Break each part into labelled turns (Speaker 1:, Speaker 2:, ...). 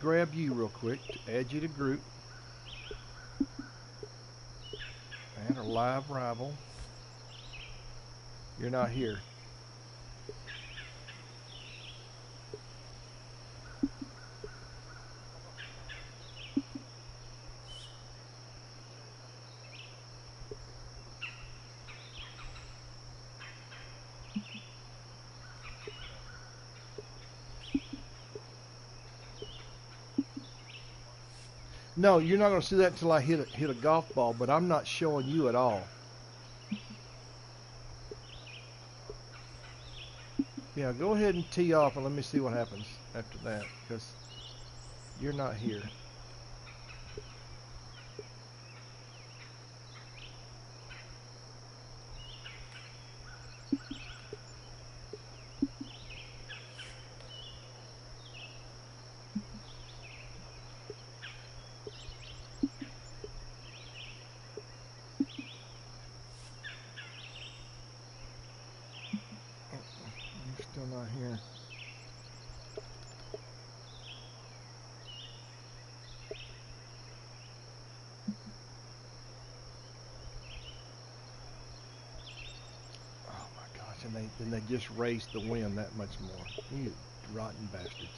Speaker 1: grab you real quick to add you to group. And our live rival. You're not here. No, you're not going to see that until I hit a golf ball, but I'm not showing you at all. Yeah, go ahead and tee off and let me see what happens after that, because you're not here. Not here. Oh my gosh, and they just raised the wind that much more. You rotten bastards.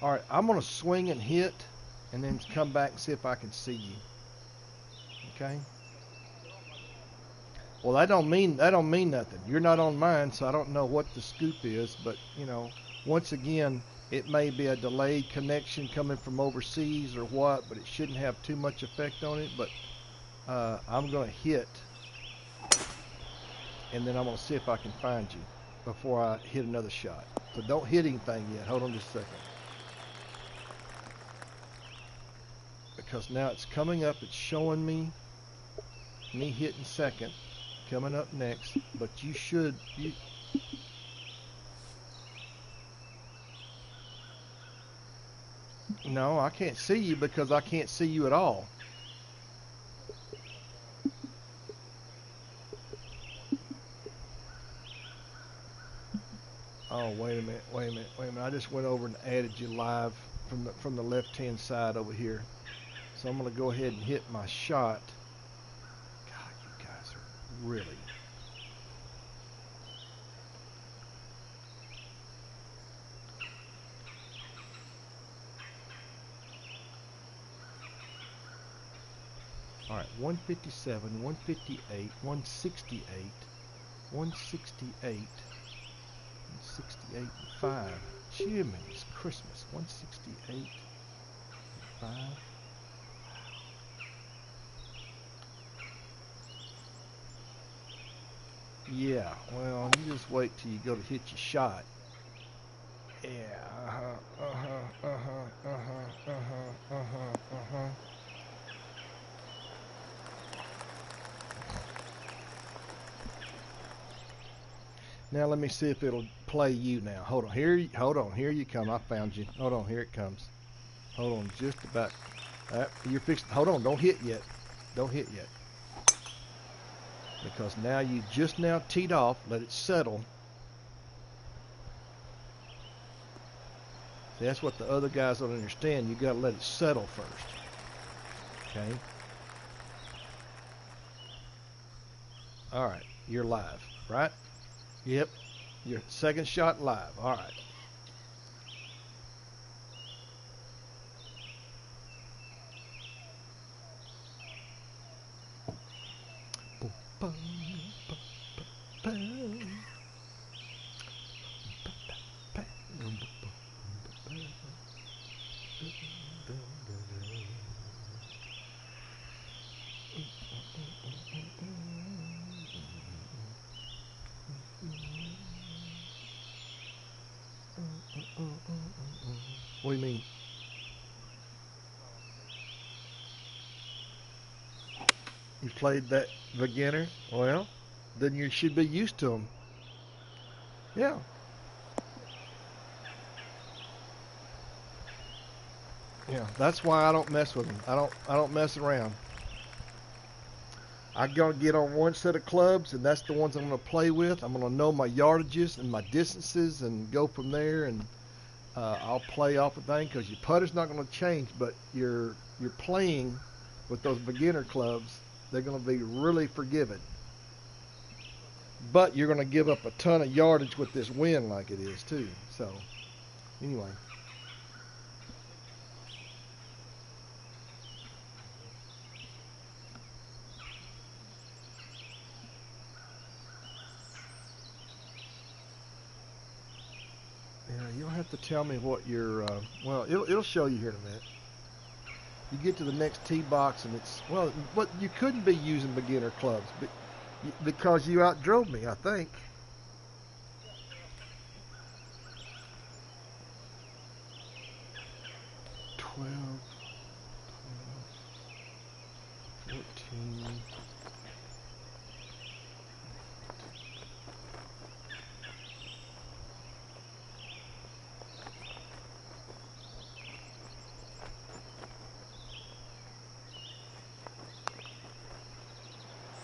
Speaker 1: Alright, I'm gonna swing and hit and then come back and see if I can see you. Okay? Well, that don't mean nothing. You're not on mine, so I don't know what the scoop is. But you know, once again, it may be a delayed connection coming from overseas or what, but it shouldn't have too much effect on it. But I'm gonna hit, and then I'm gonna see if I can find you before I hit another shot. So don't hit anything yet. Hold on just a second, because now it's coming up. It's showing me hitting second. Coming up next, but you no, I can't see you because I can't see you at all. Oh, wait a minute. I just went over and added you live from the left-hand side over here. So I'm going to go ahead and hit my shot. Really? All right, 157, 158, 168, 168, 168 and 5. Jimmy's Christmas. 168 and 5. Yeah, well, you just wait till you go to hit your shot. Yeah, Now let me see if it'll play you now. Hold on, here you come. I found you. Hold on, here it comes. Hold on, just about. You're fixed. Hold on, don't hit yet. Because now you just now teed off. Let it settle. See, that's what the other guys don't understand. You got to let it settle first. Okay. All right, you're live, right? Yep. Your second shot live. All right. What do you mean? You played that beginner? Well, then you should be used to them. Yeah. Yeah, that's why I don't mess with them. I don't mess around. I'm going to get on one set of clubs, and that's the ones I'm going to play with. I'm going to know my yardages and my distances and go from there, and I'll play off the thing because your putter's not going to change, but you're playing with those beginner clubs. They're going to be really forgiving. But you're going to give up a ton of yardage with this wind like it is, too. So, anyway. You'll have to tell me what your, well, it'll show you here in a minute. You get to the next tee box and it's, well, but you couldn't be using beginner clubs because you outdrove me, I think. Twelve, 14.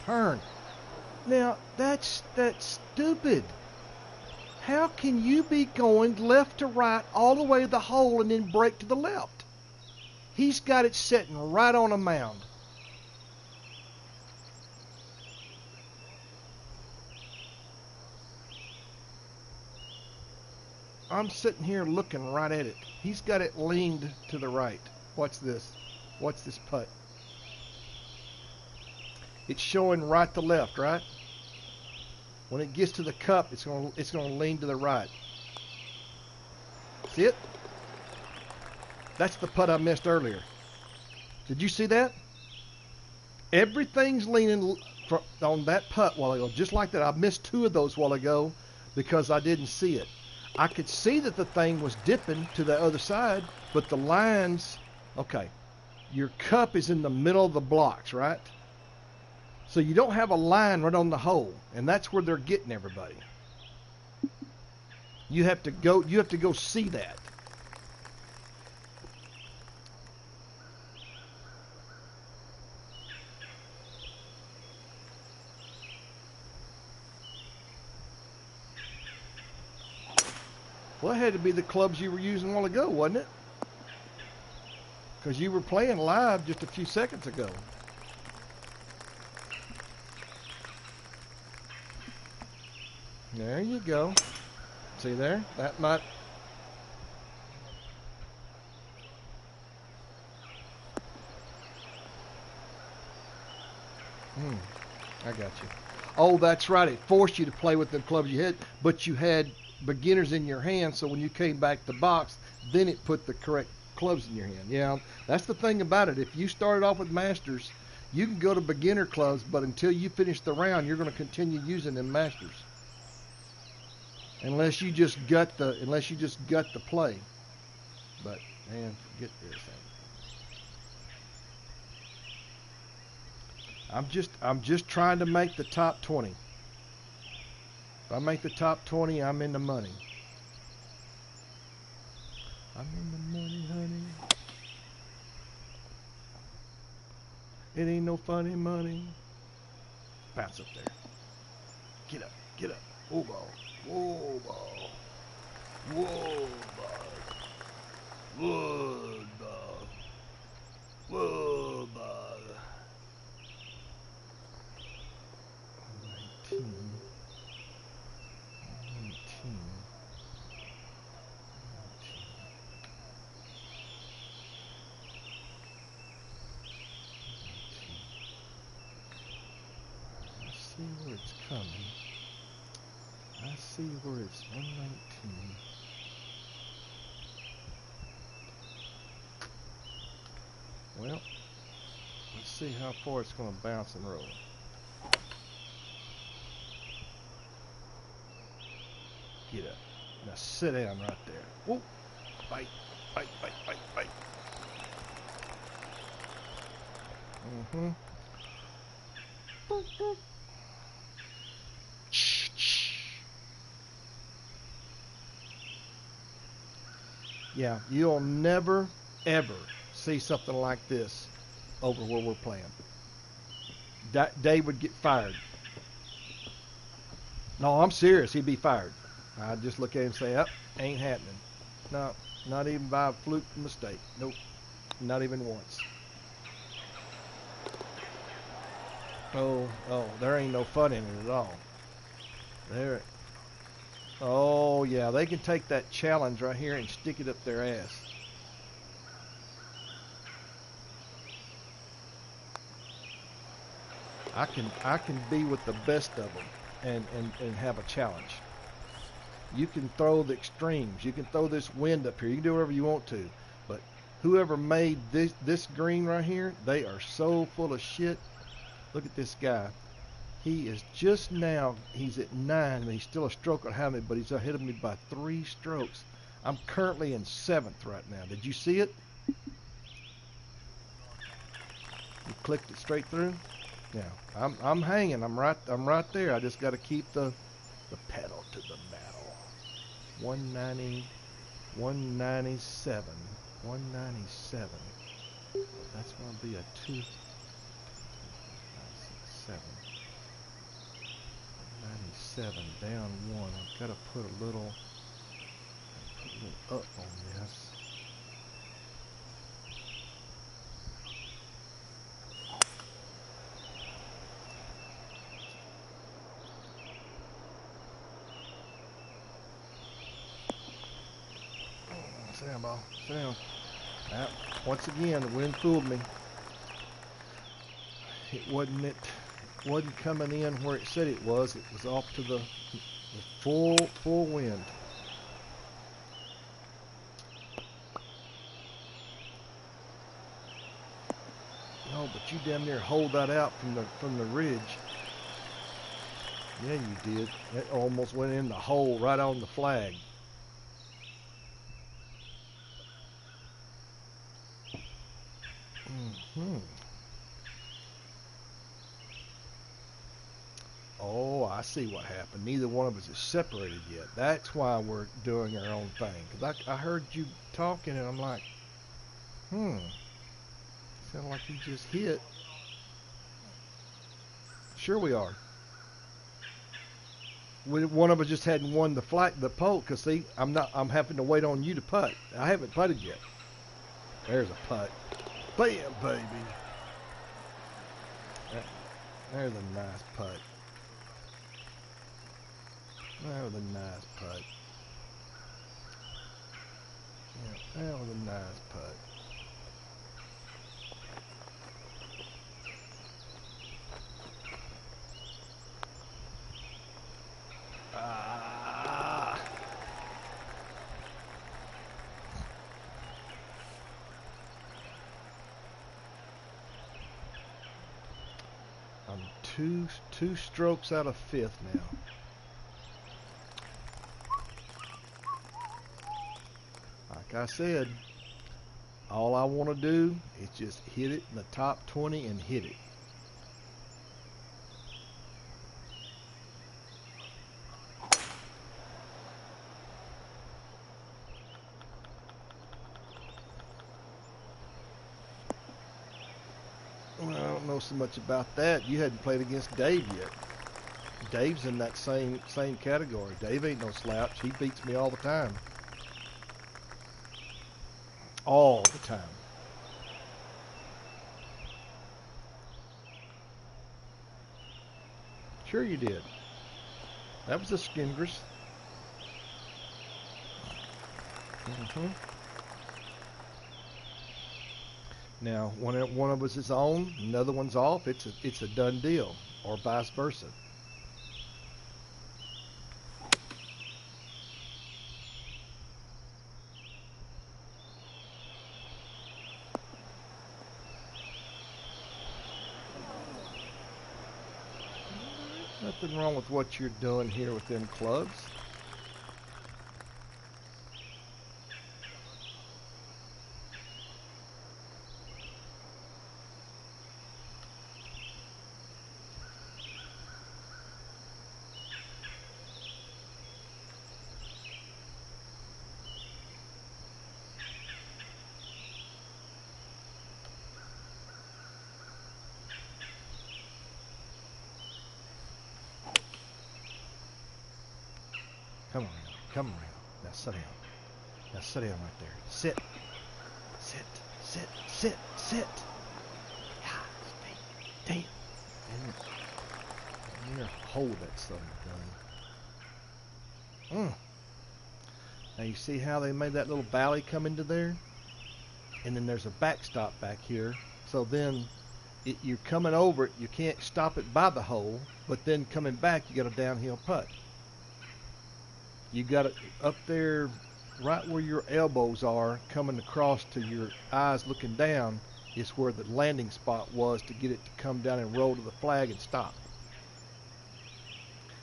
Speaker 1: Turn. Now, that's stupid. How can you be going left to right all the way to the hole and then break to the left? He's got it sitting right on a mound. I'm sitting here looking right at it. He's got it leaned to the right. Watch this. Watch this putt. It's showing right to left, right? When it gets to the cup, it's going to lean to the right. See it? That's the putt I missed earlier. Did you see that? Everything's leaning on that putt while ago, just like that. I missed 2 of those while ago because I didn't see it. I could see that the thing was dipping to the other side, but the lines, okay, your cup is in the middle of the blocks, right? So you don't have a line right on the hole, and that's where they're getting everybody. You have to go see that. Well, it had to be the clubs you were using a while ago, wasn't it? Because you were playing live just a few seconds ago. There you go. See there? That might... I got you. Oh, that's right. It forced you to play with the clubs you had, but you had beginners in your hand, so when you came back to box, then it put the correct clubs in your hand. Yeah, that's the thing about it. If you started off with masters, you can go to beginner clubs, but until you finish the round, you're going to continue using them masters. Unless you just gut the play. But man, forget this thing. I'm just trying to make the top 20. If I make the top 20, I'm in the money. I'm in the money, honey. It ain't no funny money. Bounce up there. Get up, get up. Whoa, ball. Whoa, ball. Whoa, ball. Whoa, ball. Whoa, ball. 19. 19. I see where it's coming. I see where it's 119. Well, let's see how far it's going to bounce and roll. Get up. Now sit down right there. Whoa. Bite, bite, bite, bite, bite. Mm-hmm. Boop, boop. Yeah, you'll never, ever see something like this over where we're playing. Dave would get fired. No, I'm serious. He'd be fired. I'd just look at him and say, "Up, ain't happening." No, not even by a fluke mistake. Nope, not even once. Oh, there ain't no fun in it at all. There. Oh yeah, they can take that challenge right here and stick it up their ass. I can be with the best of them and have a challenge. You can throw the extremes. You can throw this wind up here. You can do whatever you want to. But whoever made this green right here, they are so full of shit. Look at this guy. He is just now, he's at 9, and he's still a stroke behind me, but he's ahead of me by 3 strokes. I'm currently in 7th right now. Did you see it? You clicked it straight through? Yeah. I'm hanging. I'm right there. I just got to keep the pedal to the metal. 190, 197, 197. That's going to be a 2, 5, 6, 7. 97 down 1. I've got to put a little up on this. Sound ball, sound. Once again, the wind fooled me. It wasn't coming in where it said it was. It was off to the full wind. No, but you damn near hold that out from the ridge. Yeah, you did. It almost went in the hole right on the flag. Oh, I see what happened. Neither one of us is separated yet. That's why we're doing our own thing. Because I heard you talking, and I'm like, sounded like you just hit. Sure we are. One of us just hadn't won the pole, because see, I'm having to wait on you to putt. I haven't putted yet. There's a putt. Bam, baby. There's a nice putt. That was a nice putt. Yeah, that was a nice putt. I'm two strokes out of 5th now. Like I said, all I want to do is just hit it in the top 20 and hit it. Well, I don't know so much about that. You hadn't played against Dave yet. Dave's in that same category. Dave ain't no slouch. He beats me all the time. All the time. Sure you did. That was a Skingress. Now, when one of us is on, another one's off, it's a done deal, or vice versa. Nothing wrong with what you're doing here with them clubs. come around. Now sit down. Now sit down right there. Sit. Sit. Sit. Sit. Sit. Yeah, stay. Damn. I'm gonna hold that son of a gun. Now you see how they made that little valley come into there? And then there's a backstop back here. So then you're coming over it. You can't stop it by the hole. But then coming back, you got a downhill putt. You got it up there right where your elbows are, coming across to your eyes looking down, is where the landing spot was to get it to come down and roll to the flag and stop.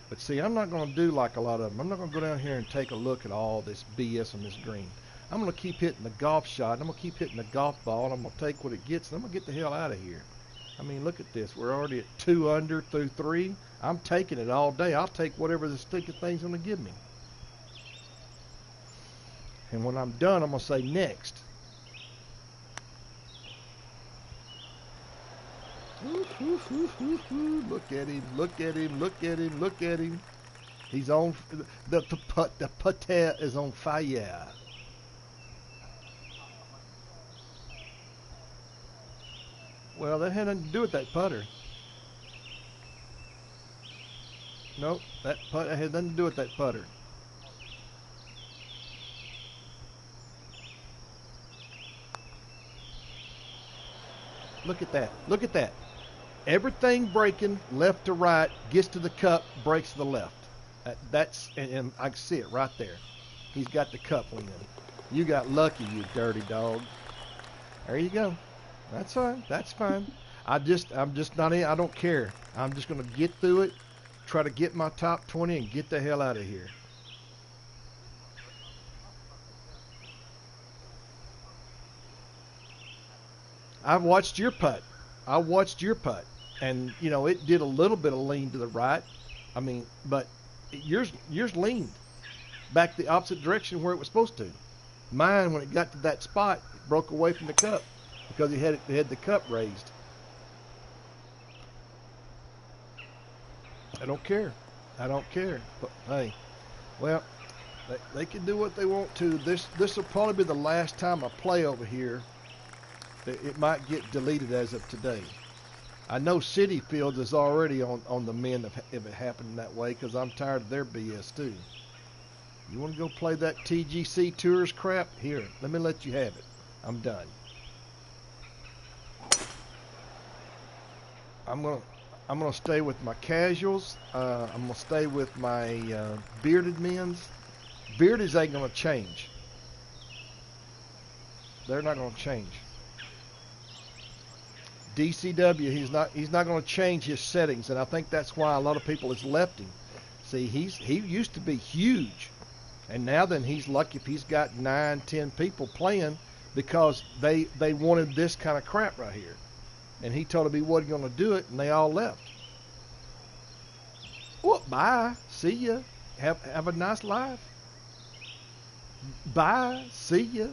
Speaker 1: But see, I'm not going to do like a lot of them. I'm not going to go down here and take a look at all this BS on this green. I'm going to keep hitting the golf shot. I'm going to keep hitting the golf ball, and I'm going to take what it gets, and I'm going to get the hell out of here. I mean, look at this. We're already at 2 under through 3. I'm taking it all day. I'll take whatever the stinking thing's going to give me. And when I'm done, I'm going to say next. Look at him, look at him, look at him, look at him. He's on, the putter is on fire. Well, that had nothing to do with that putter. Nope, that putter had nothing to do with that putter. Look at that. Look at that. Everything breaking left to right, gets to the cup, breaks to the left. And I can see it right there. He's got the cup leaning. You got lucky, you dirty dog. There you go. That's fine. That's fine. I'm just not in. I don't care. I'm just going to get through it, try to get my top 20, and get the hell out of here. I've watched your putt. I watched your putt, and you know it did a little bit of lean to the right. I mean, but yours leaned back the opposite direction where it was supposed to. Mine, when it got to that spot, it broke away from the cup because it had the cup raised. I don't care. I don't care. But hey, well, they can do what they want to. This will probably be the last time I play over here. It might get deleted as of today. I know City Fields is already on the mend if it happened that way because I'm tired of their BS too. You want to go play that TGC Tours crap? Here, let me let you have it. I'm done. I'm gonna stay with my casuals. I'm gonna stay with my bearded men's. Beardies ain't gonna change. They're not gonna change. DCW, he's not going to change his settings, and I think that's why a lot of people has left him. See, he used to be huge, and now then he's lucky if he's got 9, 10 people playing because they wanted this kind of crap right here, and he told them he wasn't going to do it, and they all left. Well, bye, see ya, have a nice life. Bye, see ya,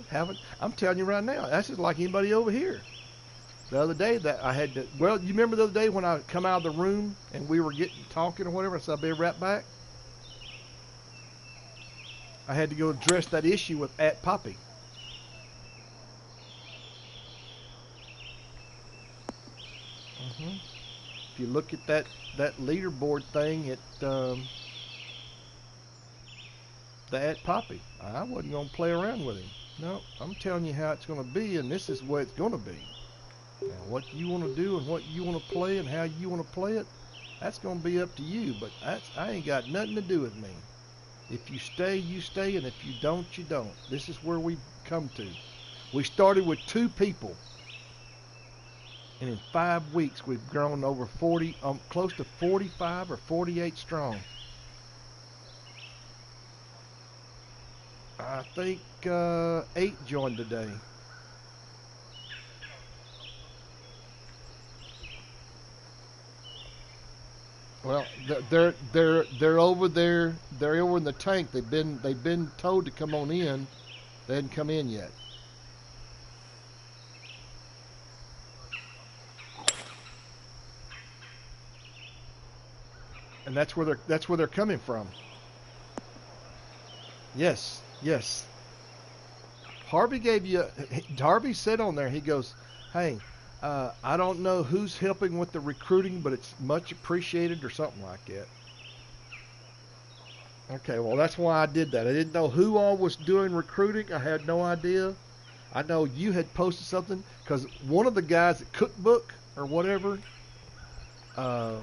Speaker 1: I'm telling you right now, that's just like anybody over here. The other day that I had to, well, you remember the other day when I come out of the room and we were talking or whatever, so I'll be right back. I had to go address that issue with @Poppy. If you look at that leaderboard thing at the @Poppy, I wasn't going to play around with him. No, I'm telling you how it's going to be, and this is what it's going to be. Now, what you want to do and what you want to play and how you want to play it, that's going to be up to you. But I ain't got nothing to do with me. If you stay, you stay, and if you don't, you don't. This is where we come to. We started with 2 people, and in 5 weeks we've grown over 40, close to 45 or 48 strong. I think 8 joined today. Well, they're over there. They're over in the tank. They've been told to come on in. They hadn't come in yet. And that's where they're coming from. Yes, yes. Harvey gave you. Harvey said on there. He goes, "Hey, I don't know who's helping with the recruiting, but it's much appreciated," or something like that. Okay, well that's why I did that. I didn't know who all was doing recruiting. I had no idea. I know you had posted something because one of the guys at Cookbook or whatever, uh,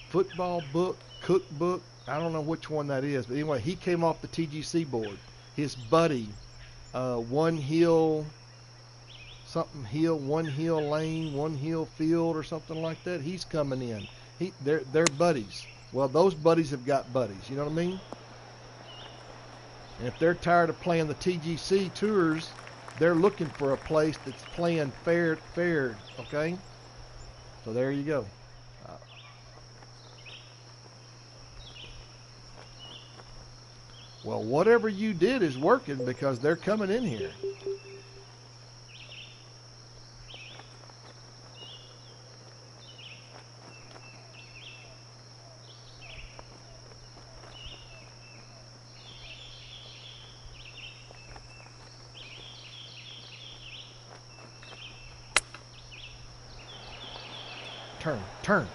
Speaker 1: football book, cookbook. I don't know which one that is, but anyway, he came off the TGC board. His buddy, One Hill, something Hill, One Hill Lane, One Hill Field, or something like that. He's coming in. They're buddies. Well, those buddies have got buddies. You know what I mean? And if they're tired of playing the TGC tours, they're looking for a place that's playing fair. Okay, so there you go. Uh, well, whatever you did is working because they're coming in here.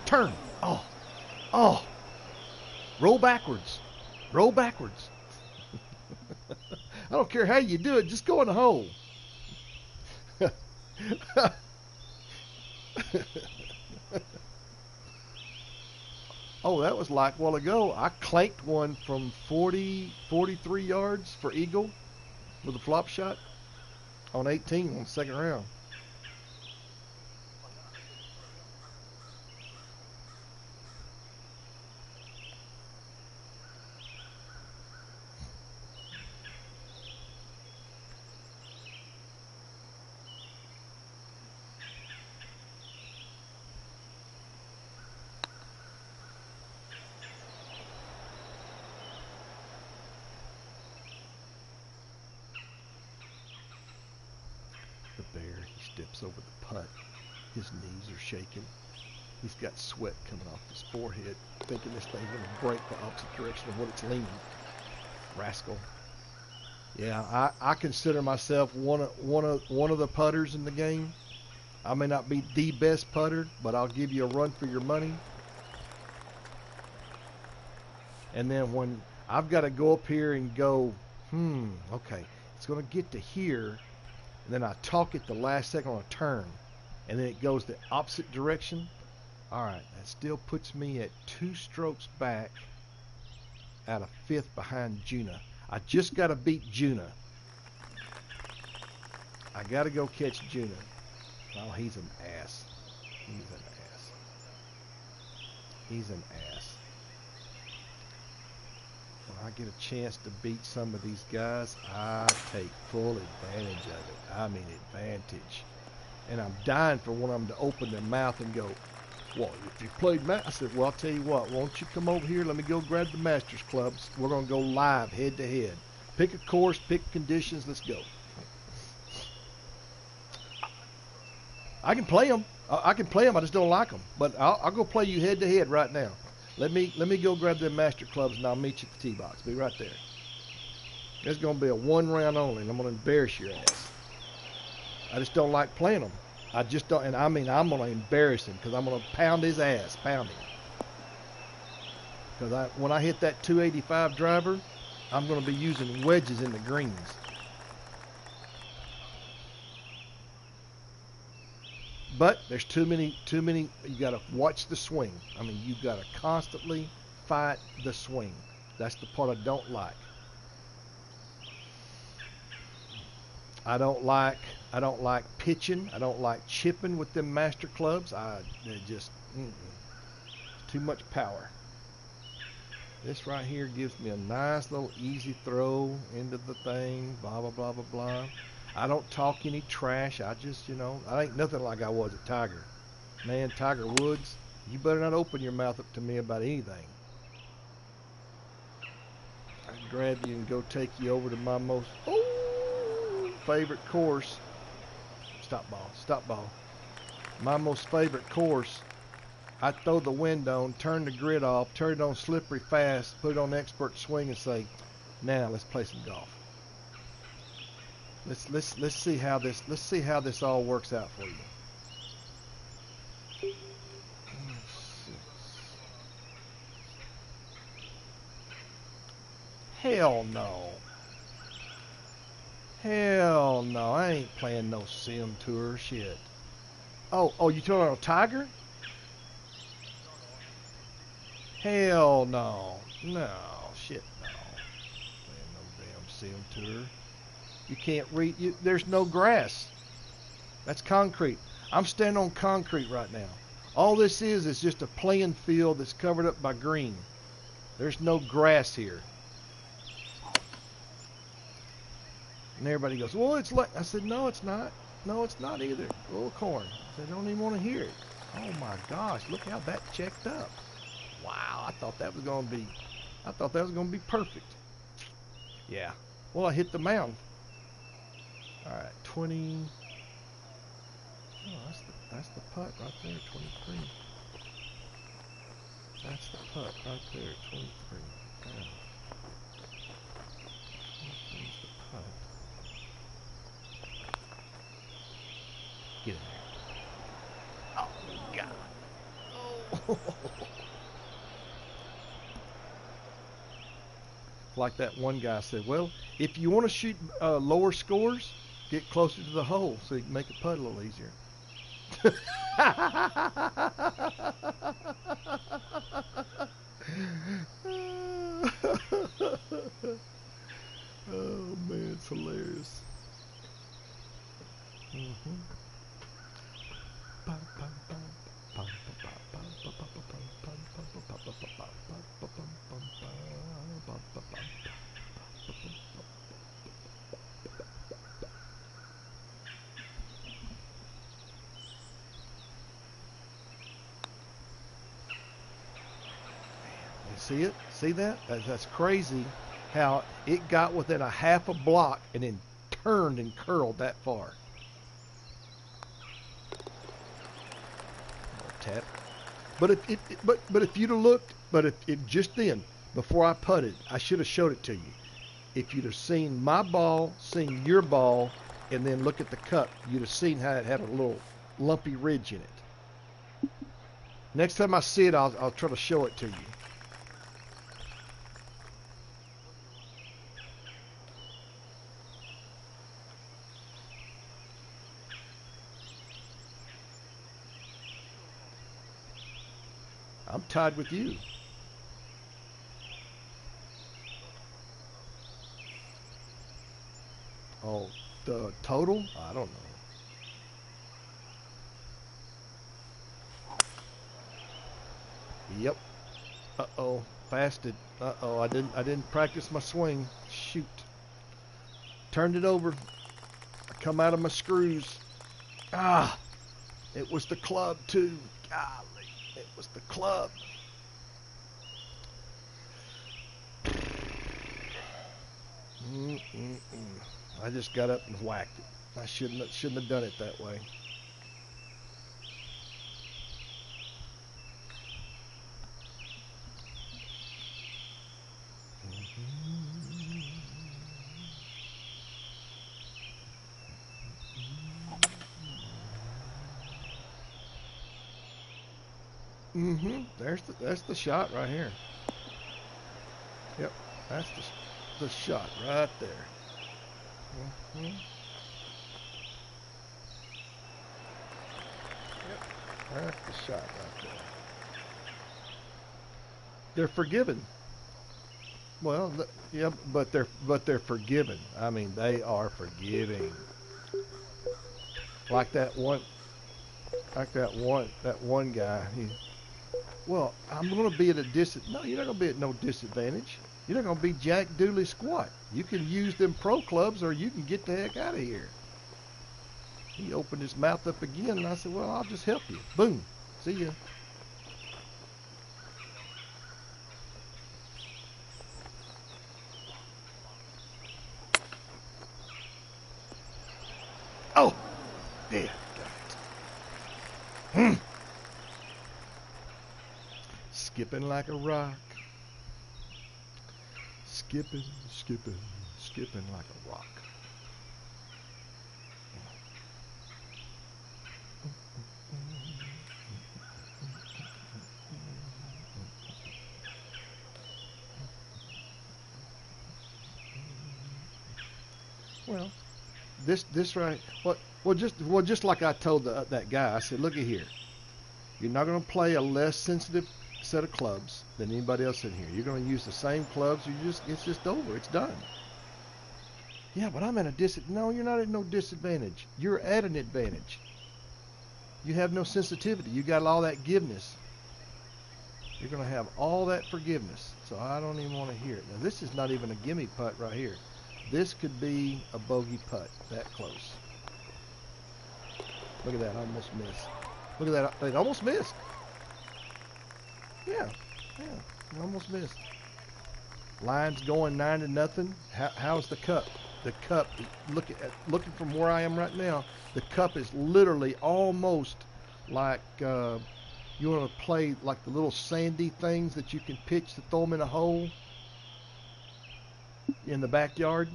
Speaker 1: Turn. Oh, oh. Roll backwards. Roll backwards. I don't care how you do it. Just go in the hole. Oh, that was like a while ago. I clanked one from 43 yards for eagle with a flop shot on 18 on the second round. The bear, he steps over the putt. His knees are shaking. He's got sweat coming off his forehead, thinking this thing's going to break the opposite direction of what it's leaning. Rascal. Yeah, I consider myself one of the putters in the game. I may not be the best putter, but I'll give you a run for your money. And then when I've got to go up here and go, okay, it's going to get to here, and then I talk it the last second on a turn, and then it goes the opposite direction. All right, that still puts me at 2 strokes back out of 5th behind Juna. I just got to beat Juna. I got to go catch Juna. Oh, he's an ass. He's an ass. He's an ass. When I get a chance to beat some of these guys, I take full advantage of it. I mean advantage. And I'm dying for one of them to open their mouth and go, well, if you played I said, well, I'll tell you what, won't you come over here? Let me go grab the Masters clubs. We're going to go live head to head. Pick a course, pick conditions, let's go. I can play them. I can play them. I just don't like them. But I'll go play you head to head right now. Let me go grab them master clubs and I'll meet you at the tee box. Be right there. It's going to be a 1 round only, and I'm going to embarrass your ass. I just don't like playing them. I just don't, and I mean I'm going to embarrass him because I'm going to pound his ass, pound him. Because when I hit that 285 driver, I'm going to be using wedges in the greens. But there's too many, you got to watch the swing. I mean, you got to constantly fight the swing. That's the part I don't like. I don't like pitching. I don't like chipping with them master clubs. They're just too much power. This right here gives me a nice little easy throw into the thing, blah, blah, blah, blah, blah. I don't talk any trash. I just, I ain't nothing like I was at Tiger. Man, Tiger Woods, you better not open your mouth up to me about anything. I'd grab you and go take you over to my most favorite course. Stop ball. My most favorite course I'd throw the wind on, turn the grid off, turn it on slippery fast, put it on expert swing, and say, "Now let's play some golf. Let's see how this all works out for you." Hell no. Hell no. I ain't playing no sim tour shit. Oh, you talking about a Tiger? Hell no. No, shit no. Playing no damn sim tour. You can't read. There's no grass. That's concrete. I'm standing on concrete right now. All this is just a playing field that's covered up by green. There's no grass here. And everybody goes, "Well, it's like," I said, "No, it's not. No, it's not either. Little corn." I said, "I don't even want to hear it." Oh my gosh, look how that checked up. Wow, I thought that was going to be perfect. Yeah. Well, I hit the mound. All right, 20. Oh, that's the putt right there, 23. That's the putt right there, 23. Yeah. 23's the putt. Get in there. Oh, God. Oh. Like that one guy said, "Well, if you want to shoot lower scores, get closer to the hole so you can make a putt a little easier." Oh man, it's hilarious. See it? See that? That's crazy how it got within a half a block and then turned and curled that far. Tap. But if you'd have looked, if just then, before I putted, I should have showed it to you. If you'd have seen my ball, seen your ball, and then look at the cup, you'd have seen how it had a little lumpy ridge in it. Next time I see it, I'll try to show it to you. I'm tied with you. Oh, the total? I don't know. Yep. Uh-oh. Fasted. Uh-oh. I didn't practice my swing. Shoot. Turned it over. I come out of my screws. Ah. It was the club too. Golly. It was the club. I just got up and whacked it. I shouldn't have done it that way. That's the shot right here. Yep, that's the shot right there. Yep, that's the shot right there. They're forgiven. Well, yeah, but they're forgiven. I mean, they are forgiving. Like that one guy. Well, I'm going to be at a disadvantage. No, you're not going to be at no disadvantage. You're not going to be jack dooley squat. You can use them pro clubs or you can get the heck out of here. He opened his mouth up again, and I said, "Well, I'll just help you." Boom. See ya. Oh! Yeah. skipping like a rock. Skipping, skipping, skipping like a rock. Well, this right. Well, just like I told that guy, I said, look at here. You're not going to play a less sensitive set of clubs than anybody else in here. You're going to use the same clubs. It's just over. It's done. Yeah, but I'm at a disadvantage. No, you're not at no disadvantage. You're at an advantage. You have no sensitivity. You got all that giveness. You're going to have all that forgiveness. So I don't even want to hear it. Now, this is not even a gimme putt right here. This could be a bogey putt. That close. Look at that. I almost missed. Look at that. It almost missed. Yeah. I almost missed. Line's going 9-0. How's the cup? The cup, looking from where I am right now, the cup is literally almost like you want to play like the little sandy things that you can pitch to throw them in a hole in the backyard.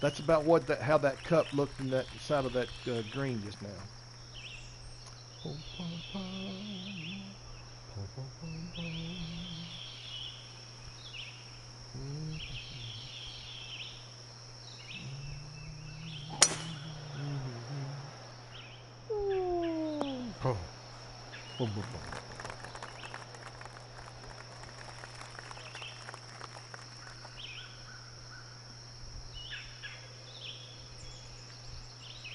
Speaker 1: That's about how that cup looked in that side of that green just now.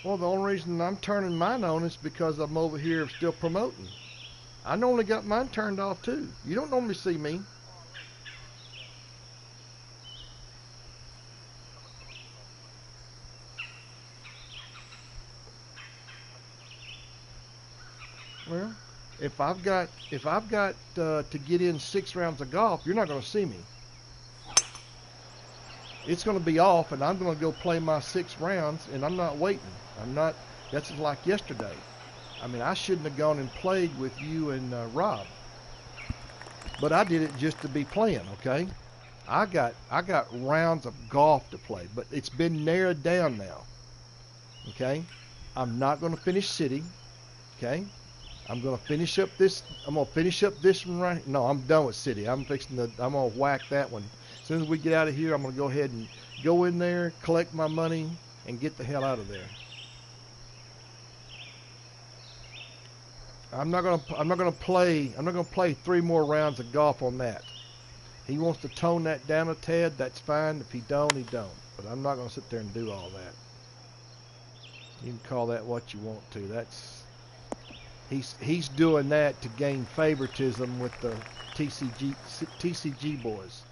Speaker 1: Well, the only reason I'm turning mine on is because I'm over here still promoting. I normally got mine turned off too. You don't normally see me. Well, if I've got to get in 6 rounds of golf, you're not going to see me. It's going to be off, and I'm going to go play my 6 rounds, and I'm not waiting. That's like yesterday. I mean, I shouldn't have gone and played with you and Rob, but I did it just to be playing. Okay, I got rounds of golf to play, but it's been narrowed down now. Okay, I'm not going to finish City. Okay, I'm going to finish up this. I'm going to finish up this one right. No, I'm done with City. I'm going to whack that one. As soon as we get out of here, I'm going to go ahead and go in there, collect my money, and get the hell out of there. I'm not gonna play 3 more rounds of golf on that. He wants to tone that down a tad. That's fine. If he don't, he don't. But I'm not gonna sit there and do all that. You can call that what you want to. He's doing that to gain favoritism with the TCG boys.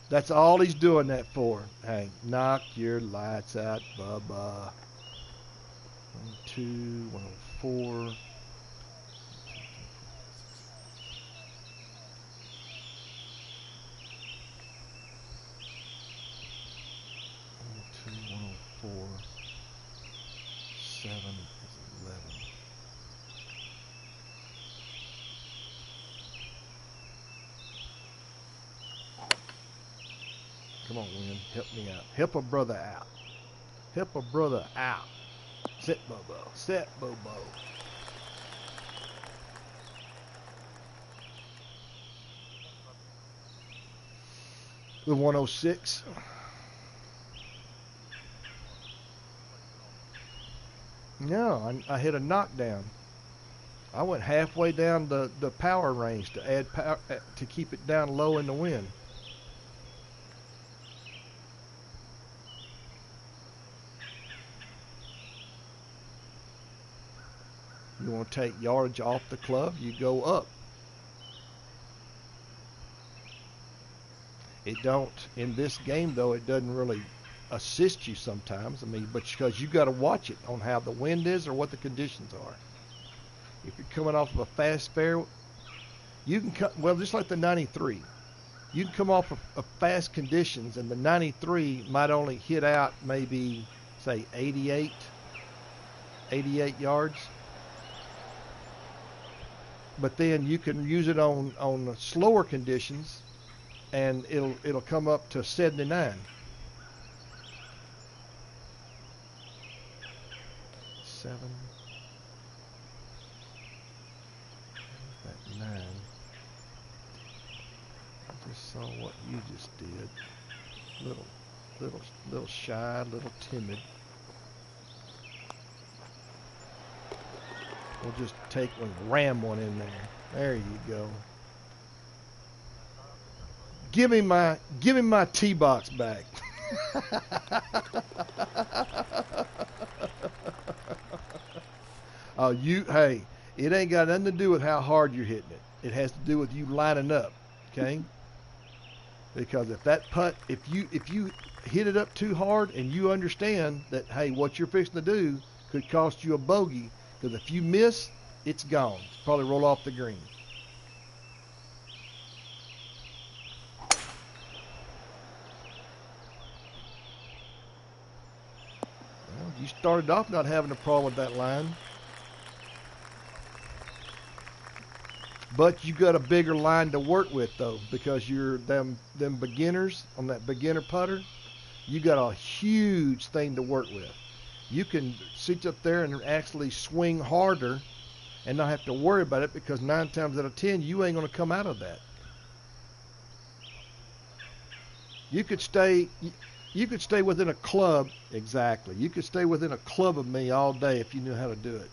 Speaker 1: That's all he's doing that for. Hey, knock your lights out, Bubba. 102, 104. 104. 7 is 11. Come on, Win. Help me out. Help a brother out. Help a brother out. Set Bobo. Set Bobo. The 106. No, I hit a knockdown. I went halfway down the power range to add power to keep it down low in the wind. You want to take yardage off the club, you go up. It don't, in this game though, it doesn't really assist you sometimes. I mean, but because you got to watch it on how the wind is or what the conditions are. If you're coming off of a fast fairway, you can come, well, just like the 93. You can come off of fast conditions and the 93 might only hit out maybe, say, 88 yards. but then you can use it on slower conditions, and it'll come up to 79. 7. That 9. I just saw what you just did. Little shy, little timid. We'll just take one, ram one in there. There you go. Give me my tee box back. Oh, hey, it ain't got nothing to do with how hard you're hitting it. It has to do with you lining up, okay? Because if that putt, if you hit it up too hard, and you understand that, hey, what you're fixing to do could cost you a bogey, because if you miss, it's gone. It's probably roll off the green. Well, you started off not having a problem with that line. But you got a bigger line to work with, though, because you're them beginners on that beginner putter. You got a huge thing to work with. You can sit up there and actually swing harder and not have to worry about it, because 9 times out of 10 you ain't going to come out of that. You could stay within a club. Exactly. You could stay within a club of me all day if you knew how to do it.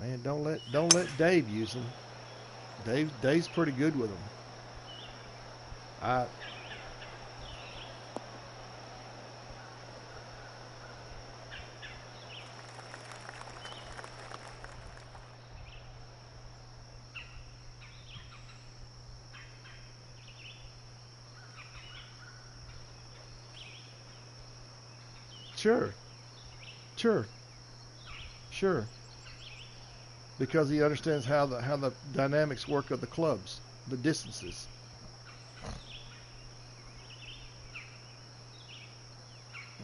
Speaker 1: Man, don't let Dave use them. Dave's pretty good with them. Sure. Because he understands how the dynamics work of the clubs, the distances.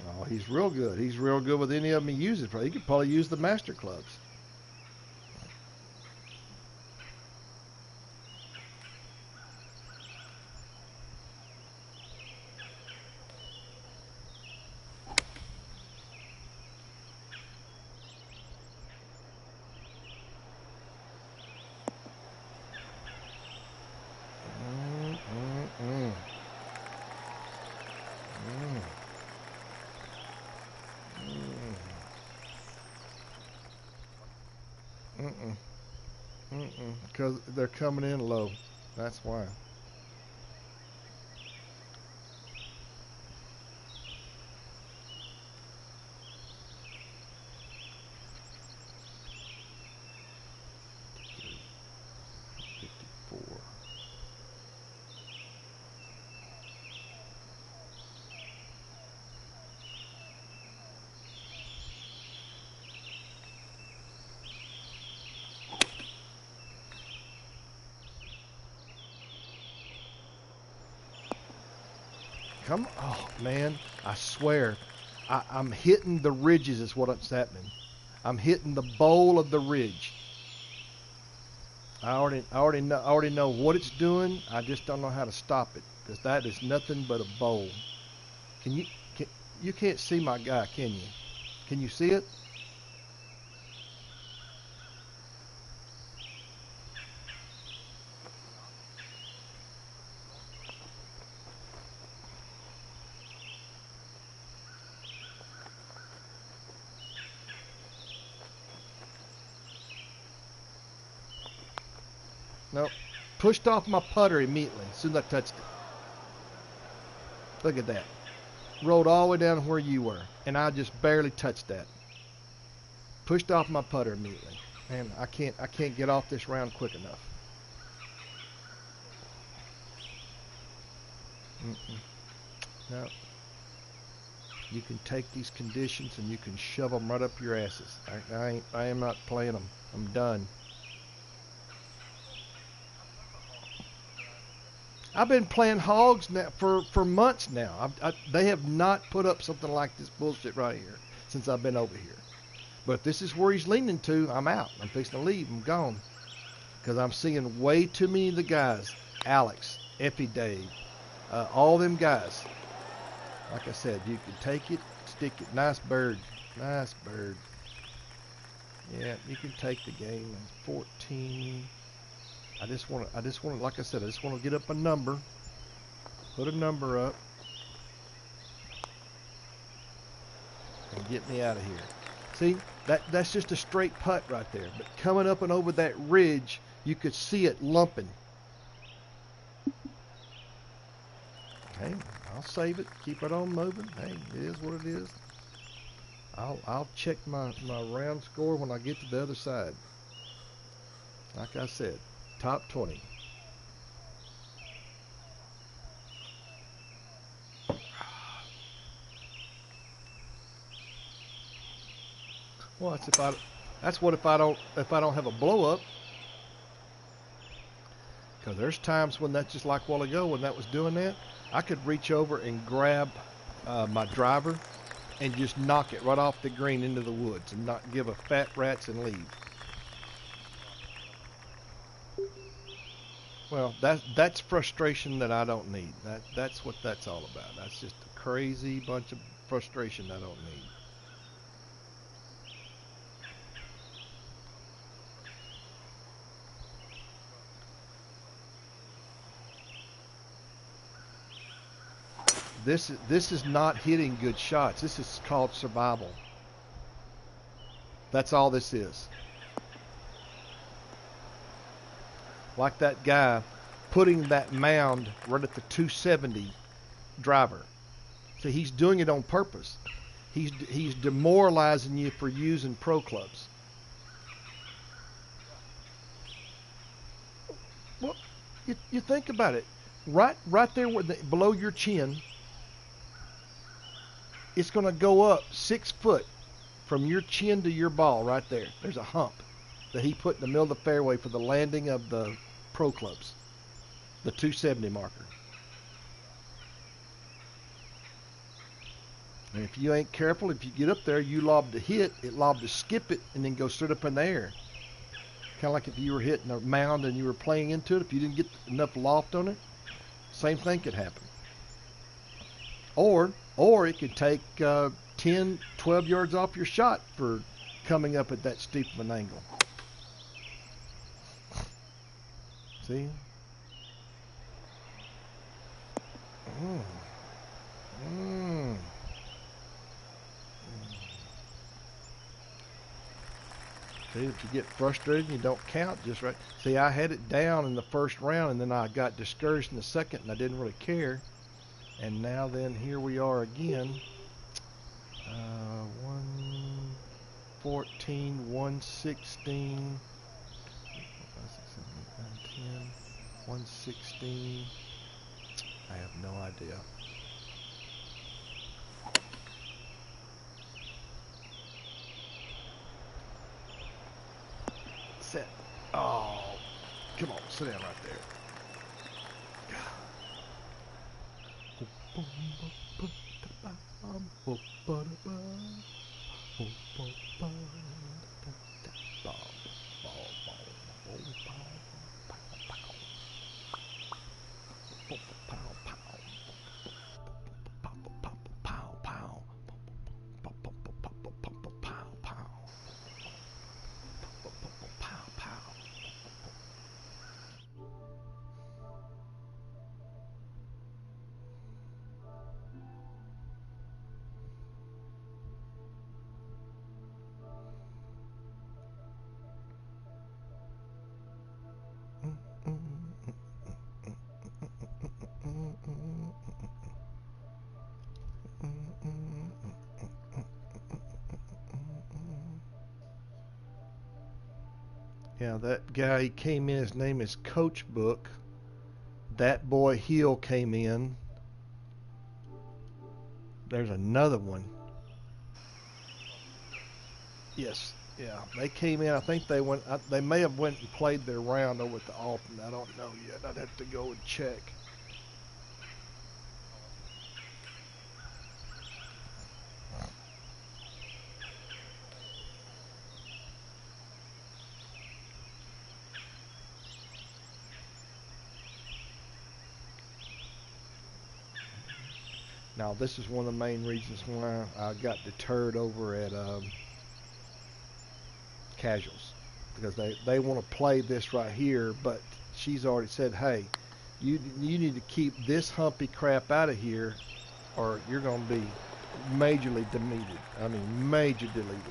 Speaker 1: Oh, he's real good. He's real good with any of them he uses. He could probably use the master clubs. Because they're coming in low. That's why. Come on. Oh, man, I swear. I'm hitting the ridges is what's happening. I'm hitting the bowl of the ridge. I already know what it's doing. I just don't know how to stop it, because that is nothing but a bowl. You can't see my guy, can you? Can you see it? Nope. Pushed off my putter immediately as soon as I touched it. Look at that. Rolled all the way down where you were, and I just barely touched that. Pushed off my putter immediately. Man, I can't get off this round quick enough. No. You can take these conditions and you can shove them right up your asses. I am not playing them. I'm done. I've been playing hogs now for months now. They have not put up something like this bullshit right here since I've been over here. But if this is where he's leaning to, I'm out. I'm fixing to leave. I'm gone. because I'm seeing way too many of the guys. Alex, Effie Dave, all them guys. Like I said, you can take it, stick it. Nice bird. Nice bird. Yeah, you can take the game. 14. I just want to, like I said, I just want to get up a number. Put a number up. And get me out of here. See, that's just a straight putt right there. But coming up and over that ridge, you could see it lumping. Hey, I'll save it. Keep it on moving. Hey, it is what it is. I'll check my round score when I get to the other side. Like I said, top 20. Well, that's what if I don't have a blow up. Because there's times when that's just like a while ago when that was doing that, I could reach over and grab my driver and just knock it right off the green into the woods and not give a fat rat's and leave. Well, that's frustration that I don't need. That's what that's all about. That's just a crazy bunch of frustration I don't need. This is not hitting good shots. This is called survival. That's all this is. Like that guy putting that mound right at the 270 driver. So he's doing it on purpose. He's demoralizing you for using pro clubs. Well, you think about it. Right there below your chin, it's going to go up 6 foot from your chin to your ball right there. There's a hump that he put in the middle of the fairway for the landing of the pro clubs, the 270 marker. And if you ain't careful, if you get up there, you lob to hit, it lob to skip it, and then go straight up in the air. Kind of like if you were hitting a mound and you were playing into it, if you didn't get enough loft on it, same thing could happen. Or it could take 10, 12 yards off your shot for coming up at that steep of an angle. See? See, if you get frustrated and you don't count just right. See, I had it down in the first round, and then I got discouraged in the second, and I didn't really care. And now then, here we are again. 114, 116, 116. I have no idea. Set. Oh, come on, sit down right there. Yeah, that guy, he came in, his name is Coach Book. That boy Hill came in. There's another one. Yes, yeah, they came in. I think they went. They may have went and played their round over at the Alton. I don't know yet. I'd have to go and check. Now, this is one of the main reasons why I got deterred over at Casuals, because they want to play this right here, but she's already said, hey, you need to keep this humpy crap out of here, or you're going to be majorly deleted. I mean, major deleted.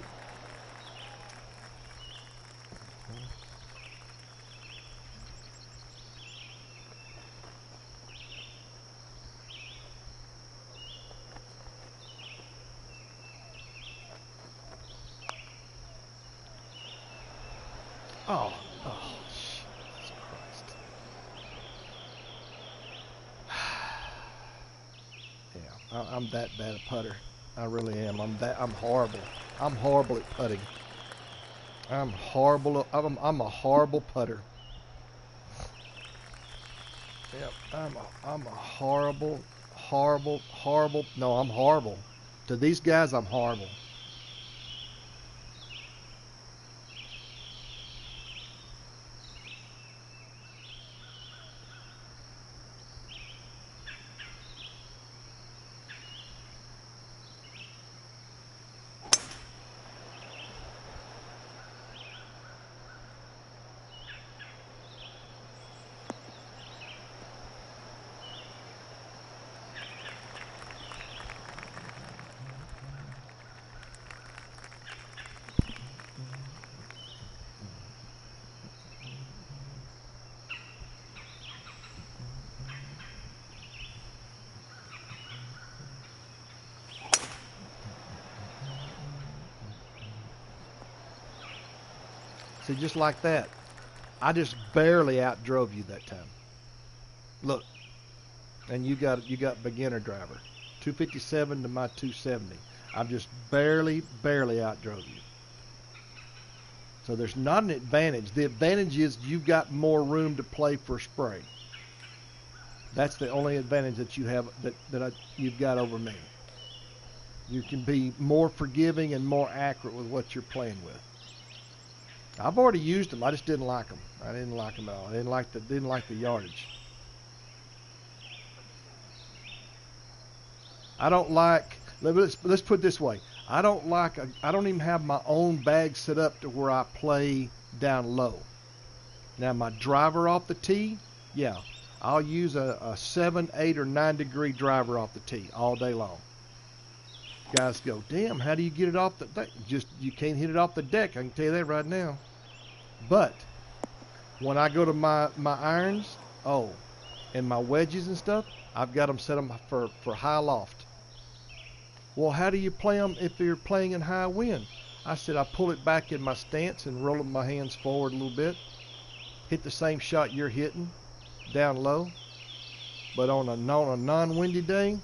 Speaker 1: Oh, Jesus Christ. Yeah, I'm that bad a putter. I really am. I'm horrible. I'm horrible at putting. I'm horrible. I'm a horrible putter. Yep, I'm a horrible. No, I'm horrible. To these guys, I'm horrible. See, just like that, I just barely outdrove you that time. Look, and you got beginner driver, 257 to my 270. I've just barely outdrove you. So there's not an advantage. The advantage is you've got more room to play for spray. That's the only advantage that you have you've got over me. You can be more forgiving and more accurate with what you're playing with. I've already used them. I just didn't like them. I didn't like them at all. I didn't like the yardage. I don't like. Let's put it this way. I don't even have my own bag set up to where I play down low. Now my driver off the tee, yeah, I'll use a 7, 8, or 9 degree driver off the tee all day long. Guys go, damn, how do you get it off the deck? You can't hit it off the deck. I can tell you that right now. But when I go to my irons, and my wedges and stuff, I've got them set them for high loft. Well, how do you play them if you're playing in high wind? I said I pull it back in my stance and roll my hands forward a little bit. Hit the same shot you're hitting down low. But on a non-windy day,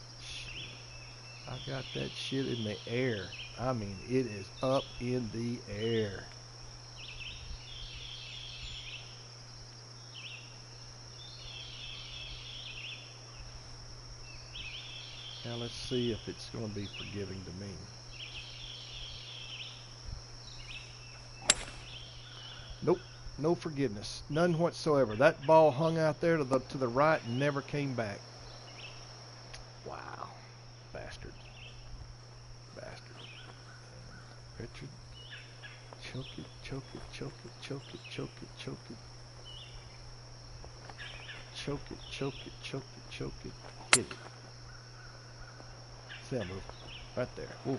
Speaker 1: I got that shit in the air. I mean, it is up in the air. Now let's see if it's going to be forgiving to me. Nope, no forgiveness, none whatsoever. That ball hung out there to the right and never came back. Wow, bastard. Richard, choke it. Choke it. Hit it. See that move? Right there. Whoa.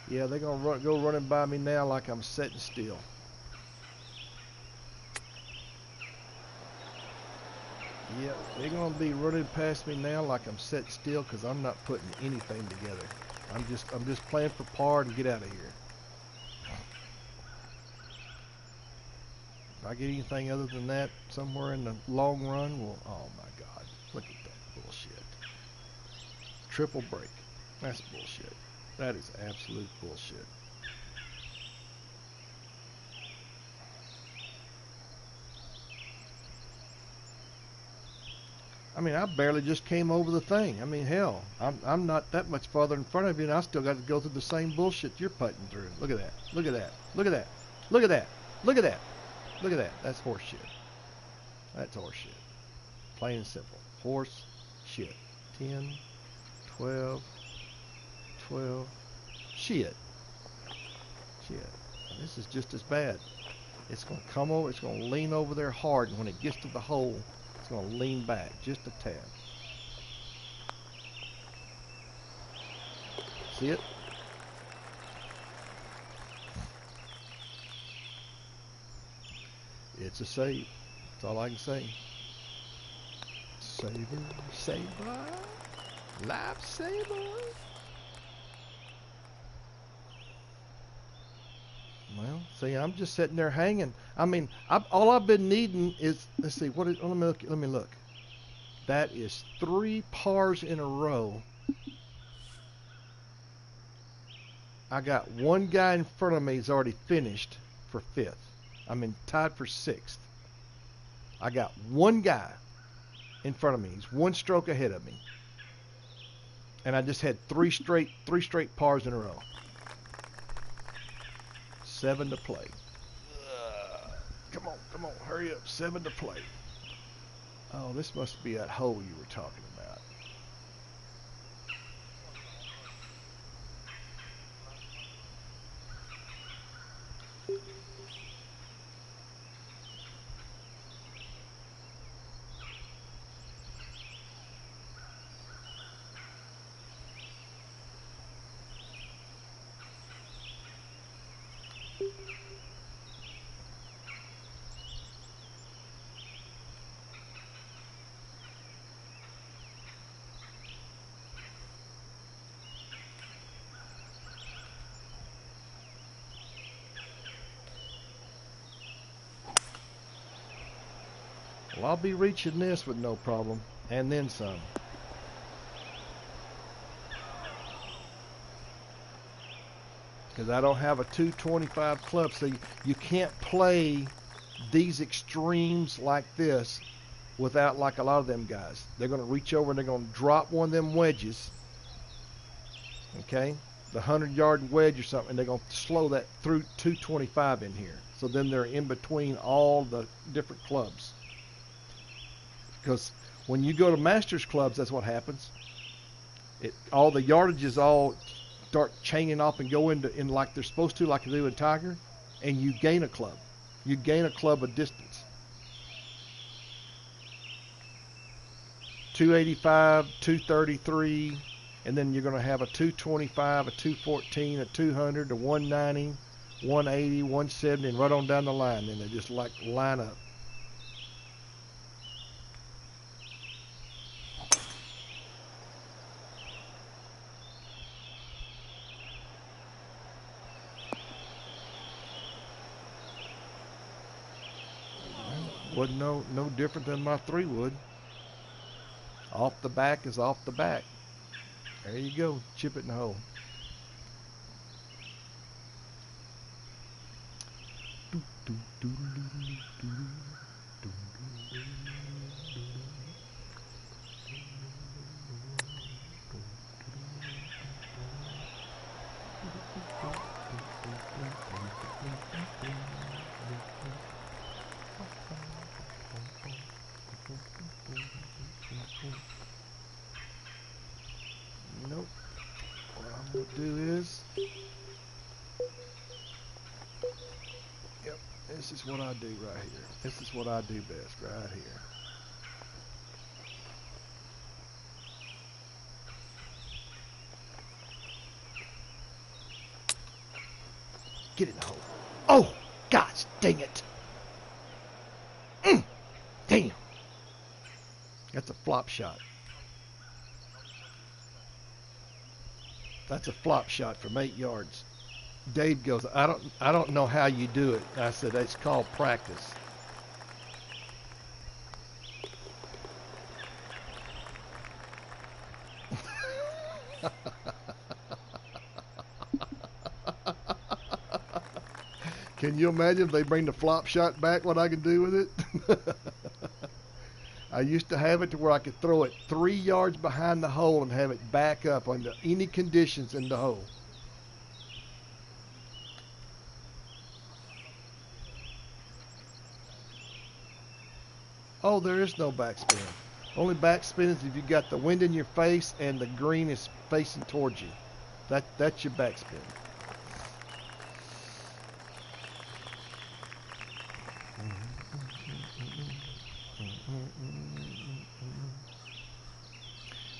Speaker 1: Yeah, they're gonna go running by me now like I'm sitting still. Yep, they're gonna be running past me now like I'm sitting still because I'm not putting anything together. I'm just playing for par and get out of here. If I get anything other than that somewhere in the long run, well, oh my God, look at that bullshit. Triple break. That's bullshit. That is absolute bullshit. I mean, I barely just came over the thing. I mean, hell, I'm not that much farther in front of you, and I still got to go through the same bullshit you're putting through. Look at that. Look at that. Look at that. Look at that. Look at that. Look at that. That's horse shit. That's horse shit. Plain and simple. Horse shit. 10, 12, 12. Shit. Shit. This is just as bad. It's going to come over. It's going to lean over there hard, and when it gets to the hole, it's going to lean back just a tad. See it? It's a save. That's all I can say. Saver, saver, lifesaver. Well, see, I'm just sitting there hanging. I mean, all I've been needing is, let's see, let me look. That is 3 pars in a row. I got one guy in front of me who's already finished for 5th. I mean, tied for 6th. I got one guy in front of me. He's 1 stroke ahead of me. And I just had 3 straight pars in a row. 7 to play. Come on, hurry up. 7 to play. Oh, this must be that hole you were talking about. Well, I'll be reaching this with no problem, and then some. Because I don't have a 225 club, so you can't play these extremes like this without, like a lot of them guys. They're going to reach over and they're going to drop one of them wedges, okay, the 100-yard wedge or something, and they're going to slow that through 225 in here. So then they're in between all the different clubs. Because when you go to Masters clubs, that's what happens. All the yardages all start chaining off and go in like they're supposed to, like they do in Tiger, and you gain a club. You gain a club of distance. 285, 233, and then you're going to have a 225, a 214, a 200, a 190, 180, 170, and right on down the line. Then they just like line up. Wasn't no different than my 3 wood. Off the back is off the back. There you go. Chip it in the hole. Nope. What I'm going to do is, yep, this is what I do right here. This is what I do best right here. Get in the hole. Oh, gosh, dang it. Damn. That's a flop shot. That's a flop shot from 8 yards. Dave goes, I don't know how you do it. I said, it's called practice. Can you imagine if they bring the flop shot back, what I can do with it? I used to have it to where I could throw it 3 yards behind the hole and have it back up under any conditions in the hole. Oh, there is no backspin. Only backspin is if you got the wind in your face and the green is facing towards you. That's your backspin.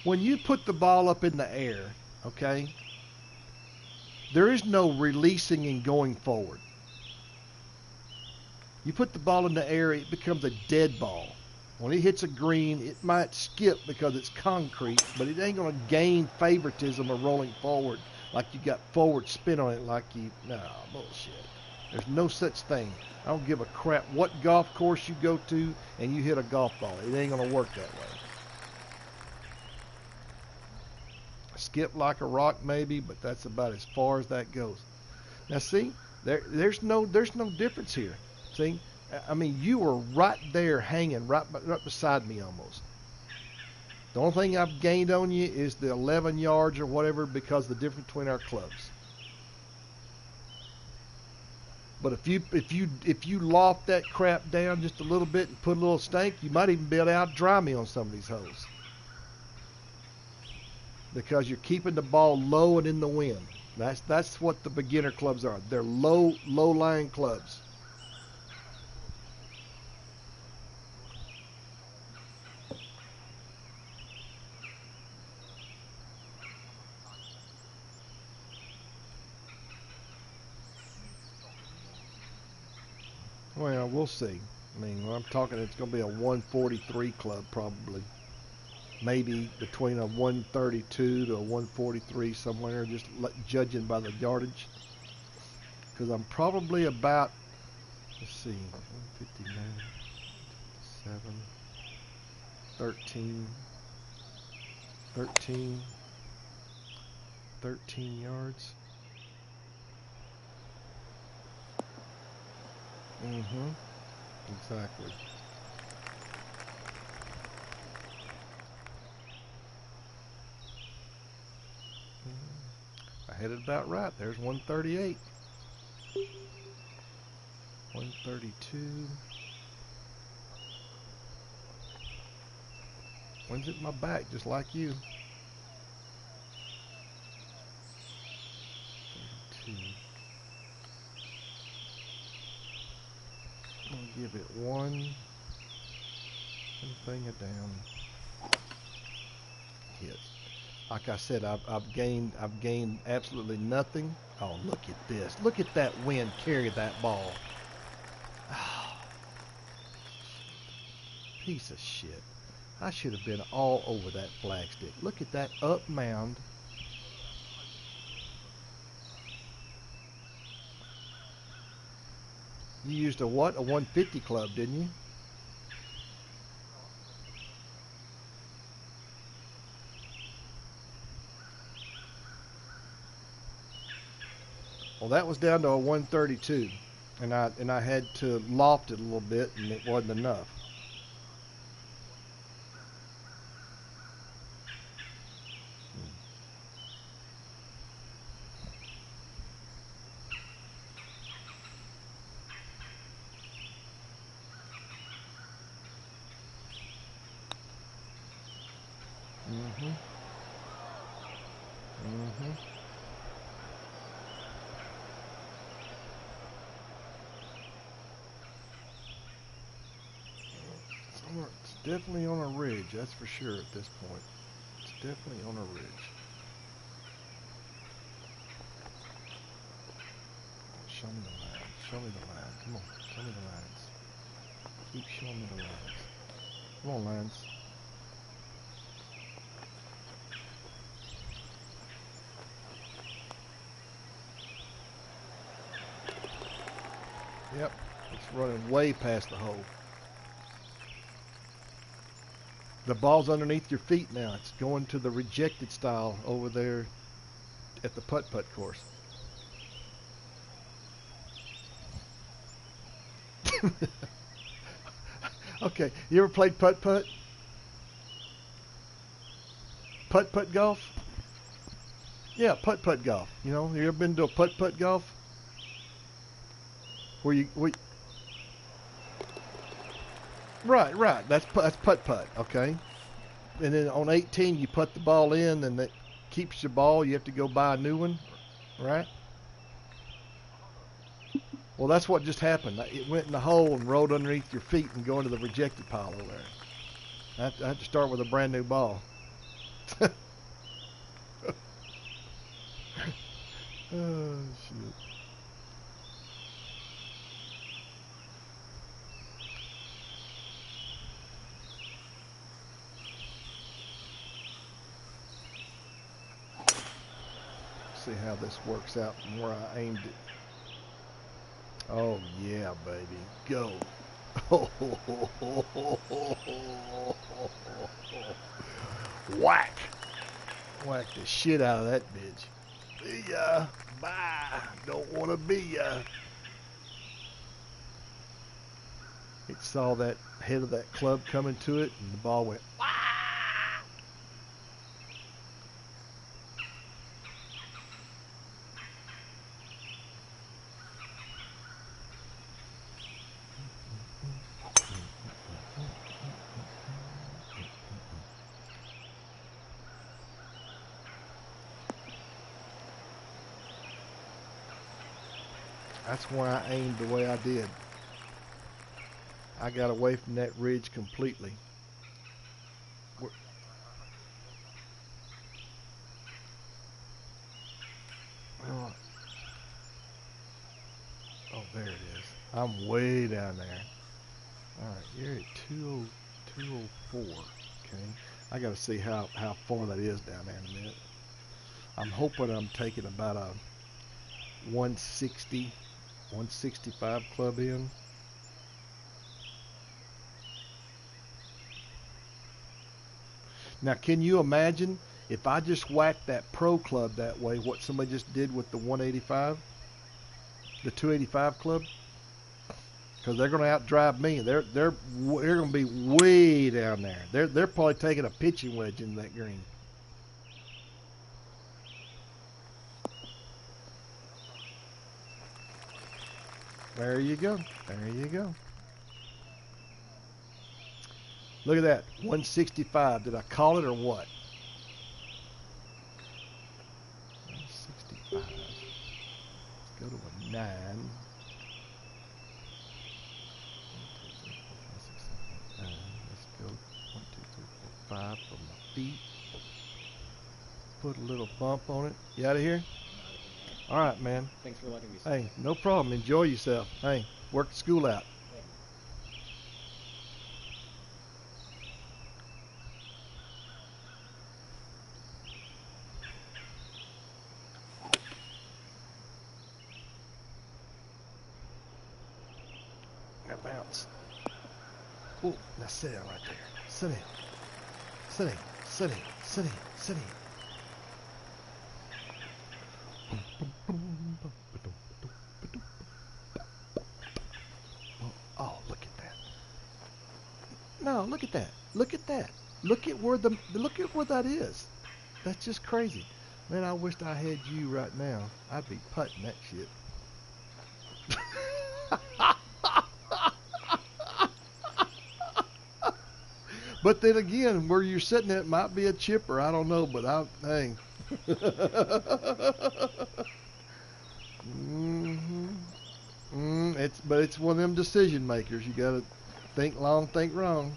Speaker 1: When you put the ball up in the air, okay, there is no releasing and going forward. You put the ball in the air, it becomes a dead ball. When it hits a green, it might skip because it's concrete, but it ain't going to gain favoritism of rolling forward like you got forward spin on it like you... No, bullshit. There's no such thing. I don't give a crap what golf course you go to and you hit a golf ball. It ain't going to work that way. Skip like a rock maybe, but that's about as far as that goes. Now see, there's no difference here. See, I mean, you were right there hanging right beside me almost. The only thing I've gained on you is the 11 yards or whatever because of the difference between our clubs. But if you loft that crap down just a little bit and put a little stank, you might even be able to outdry me on some of these holes. Because you're keeping the ball low and in the wind. That's what the beginner clubs are. They're low lying clubs. Well, we'll see. I mean, when I'm talking, it's going to be a 143 club probably. Maybe between a 132 to a 143 somewhere, just judging by the yardage. Because I'm probably about, let's see, 159, 7, 13 yards. Exactly. I had it about right. There's 138. 132. Wind's at my back, just like you. 32. I'll give it one thing a down. Hit. Like I said, I've gained absolutely nothing. Oh, look at this! Look at that wind carry that ball. Oh, piece of shit! I should have been all over that flagstick. Look at that up mound. You used a what? A 150 club, didn't you? Well, that was down to a 132, and I had to loft it a little bit, and it wasn't enough. It's definitely on a ridge, that's for sure at this point. It's definitely on a ridge. Show me the line. Show me the line. Come on, show me the lines. Keep showing me the lines. Come on, lines. Yep, it's running way past the hole. The ball's underneath your feet now. It's going to the rejected style over there at the putt-putt course. Okay, you ever played putt-putt? putt golf? Yeah, putt golf. You know, you ever been to a putt golf? Right. That's putt. Okay. And then on 18, you put the ball in, and that keeps your ball. You have to go buy a new one, right? Well, that's what just happened. It went in the hole and rolled underneath your feet and go into the rejected pile over there. I have to start with a brand new ball. Oh, shit. See how this works out from where I aimed it. Oh, yeah, baby. Go. Whack. Whack the shit out of that bitch. See ya. Bye. Don't want to be ya. It saw that head of that club coming to it, and the ball went, wah! That's why I aimed the way I did. I got away from that ridge completely. Oh, there it is. I'm way down there. Alright, you're at 204. Okay. I got to see how far that is down there in a minute. I'm hoping I'm taking about a 160, 165 club in. Now, can you imagine if I just whacked that pro club that way, what somebody just did with the 185, the 285 club? Because they're going to outdrive me. They're going to be way down there. They're probably taking a pitching wedge in that green. There you go. There you go. Look at that. 165. Did I call it or what? 165. Let's go to a 9. 1, 2, 3, 4, 5, 6, 7, 8, 9. Let's go 1, 2, 3, 4, 5 from my feet. Put a little bump on it. You out of here? All right, man.
Speaker 2: Thanks for letting me see.
Speaker 1: Hey, no problem. Enjoy yourself. Hey, work the school out. Got bounce. Oh, now sit down right there. Sit in. Sit in. Sit in. Sit in. Sit in. Oh, look at that. No, look at that. Look at that. Look at where that is. That's just crazy. Man, I wished I had you right now. I'd be putting that shit. But then again, where you're sitting at might be a chipper. I don't know, but hey. It's one of them decision makers. You got to think long, think wrong.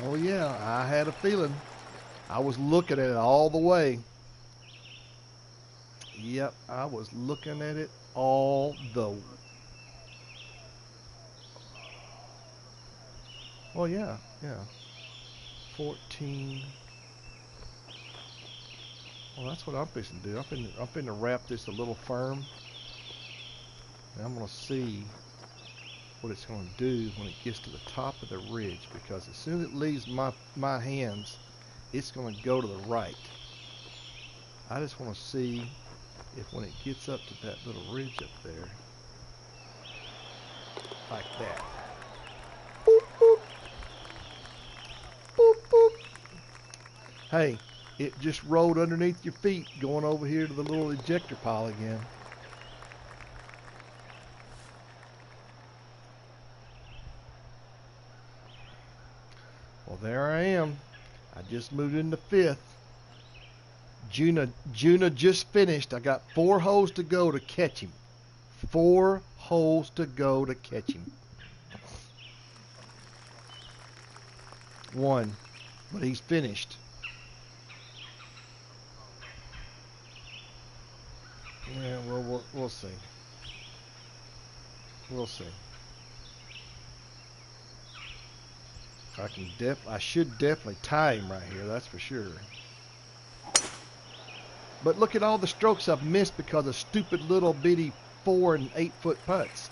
Speaker 1: Oh yeah, I had a feeling. I was looking at it all the way. Yep. Yep, I was looking at it all the... Well, yeah. 14. Well, that's what I'm fixing to do. I'm finna wrap this a little firm. And I'm gonna see what it's gonna do when it gets to the top of the ridge, because as soon as it leaves my hands, it's gonna go to the right. I just wanna see if when it gets up to that little ridge up there, like that. Boop, boop. Boop, boop. Hey, it just rolled underneath your feet going over here to the little ejector pile again. Well, there I am. I just moved into 5th. Juna just finished. I got 4 holes to go to catch him. 4 holes to go to catch him. 1, but he's finished. Yeah, well, we'll see. We'll see. I should definitely tie him right here, that's for sure. But look at all the strokes I've missed because of stupid little bitty 4 and 8 foot putts.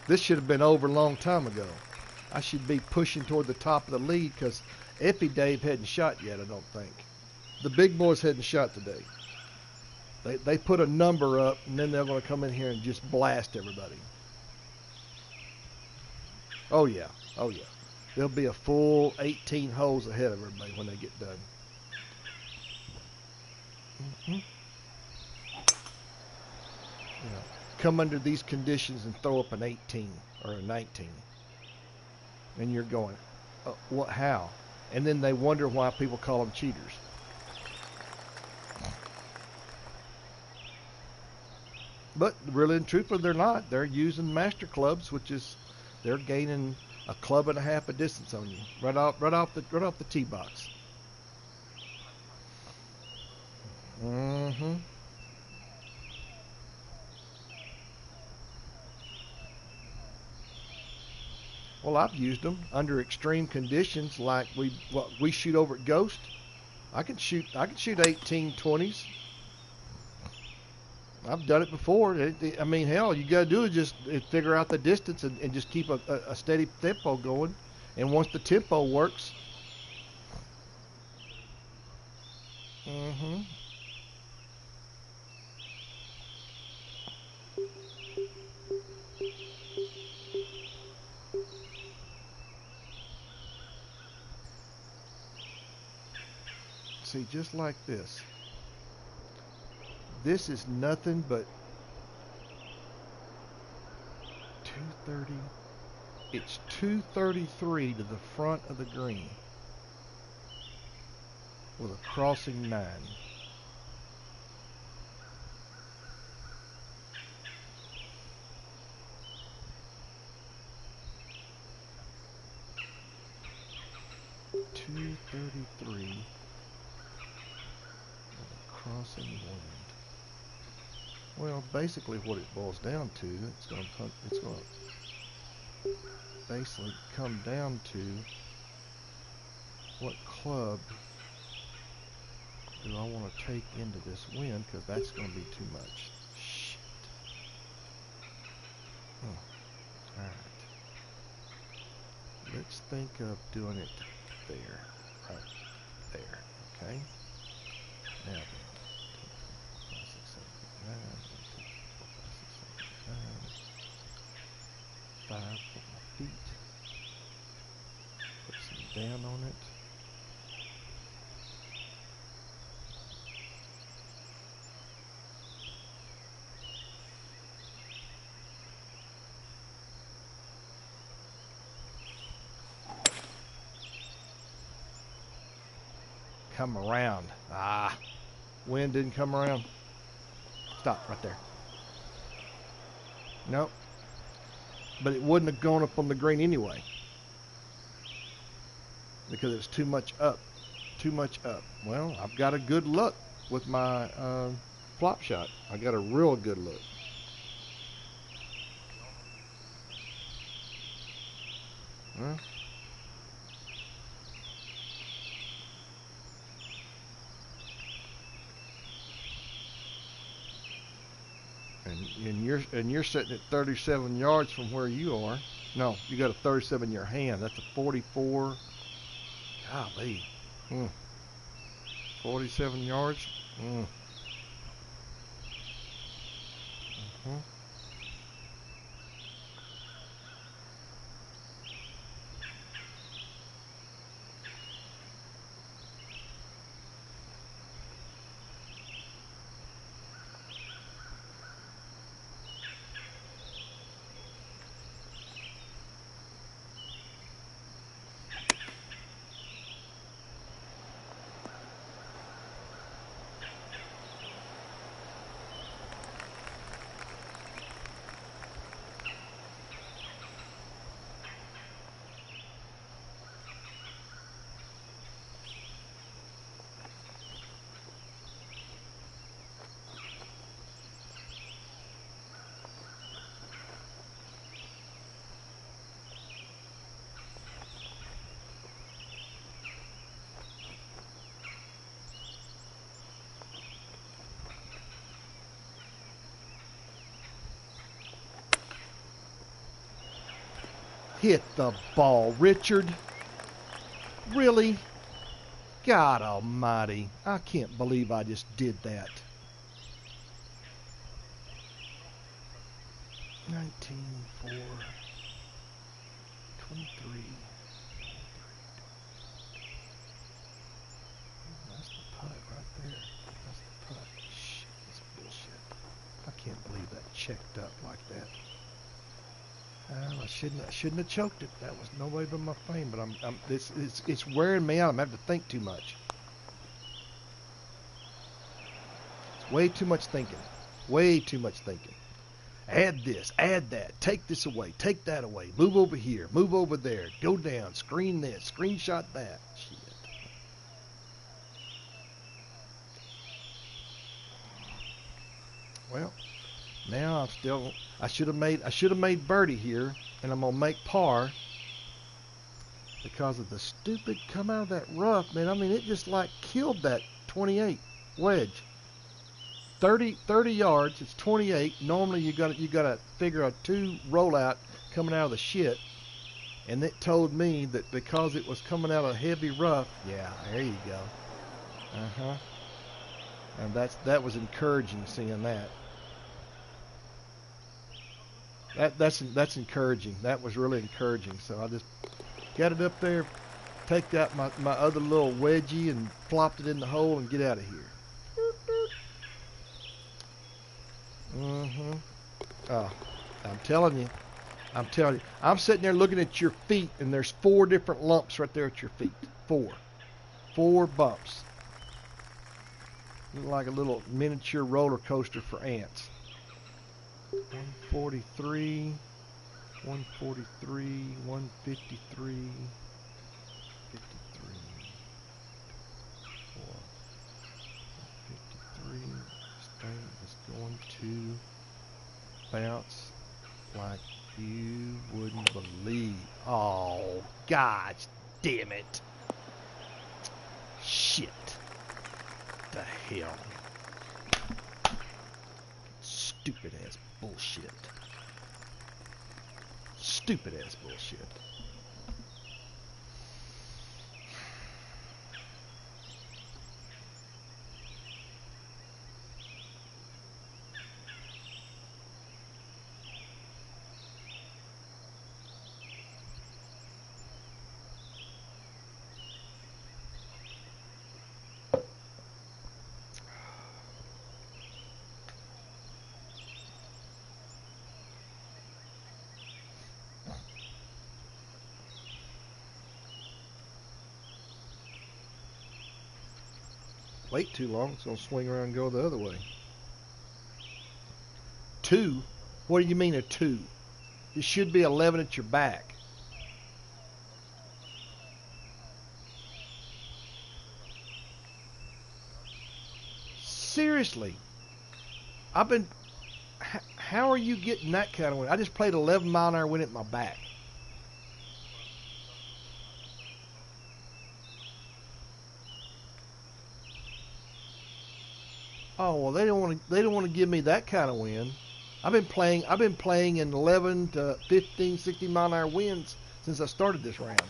Speaker 1: This should have been over a long time ago. I should be pushing toward the top of the lead because Effie Dave hadn't shot yet, I don't think. The big boys hadn't shot today. They put a number up, and then they're going to come in here and just blast everybody. Oh, yeah. Oh, yeah. There'll be a full 18 holes ahead of everybody when they get done. You know, come under these conditions and throw up an 18 or a 19. And you're going, what? How? And then they wonder why people call them cheaters. But really and truthfully, they're not. They're using master clubs, which is they're gaining a club and a half of distance on you right off the tee box. Well, I've used them under extreme conditions, like we shoot over at Ghost. I can shoot 18, 20s. I've done it before. I mean, hell, you got to do is just figure out the distance and just keep a steady tempo going. And once the tempo works, see, just like this. This is nothing but 230. It's 233 to the front of the green with a crossing 9. Crossing 1. Well, basically what it boils down to, it's going to basically come down to what club do I want to take into this wind, because that's going to be too much. Shit. Oh, alright. Let's think of doing it there. Right there. Okay? Now then. 5 for my feet. Put some down on it. Come around. Wind didn't come around. Stop right there. Nope. But it wouldn't have gone up on the green anyway, because it's too much up. Too much up. Well, I've got a good luck with my flop shot. I got a real good look. Well, and you're sitting at 37 yards from where you are. No, you got a 37 in your hand. That's a 44. Golly. 47 yards. Hit the ball, Richard. Really? God almighty. I can't believe I just did that. 19, 4, 23. That's the putt right there. That's the putt. Shit, that's bullshit. I can't believe that checked up like that. I shouldn't have choked it. That was no way but my fame. But it's wearing me out. I'm having to think too much. It's way too much thinking. Way too much thinking. Add this, add that, take this away, take that away, move over here, move over there, go down, screen this, screenshot that. Shit. Well, now I should have made birdie here, and I'm gonna make par because of the stupid come out of that rough, man. I mean, it just like killed that 28 wedge. 30 yards, it's 28. Normally you gotta figure a 2 rollout coming out of the shit, and it told me that because it was coming out of heavy rough. Yeah, there you go. And that was encouraging seeing that. That's encouraging. That was really encouraging. So I just got it up there, picked out my other little wedgie and plopped it in the hole and get out of here. Oh, I'm telling you. I'm sitting there looking at your feet, and there's 4 different lumps right there at your feet. 4 bumps. Look like a little miniature roller coaster for ants. 143, 143, 153, 53, 153. This thing is going to bounce like you wouldn't believe. Oh, gosh damn it. Shit. The hell. Stupid ass bullshit. Stupid ass bullshit. Wait too long, it's going to swing around and go the other way. 2? What do you mean a 2? It should be 11 at your back. Seriously. I've been. How are you getting that kind of wind? I just played 11 mile an hour wind at my back. Oh well, they don't want to. They don't want to give me that kind of wind. I've been playing. I've been playing in 11 to 15, 60 mile an hour winds since I started this round.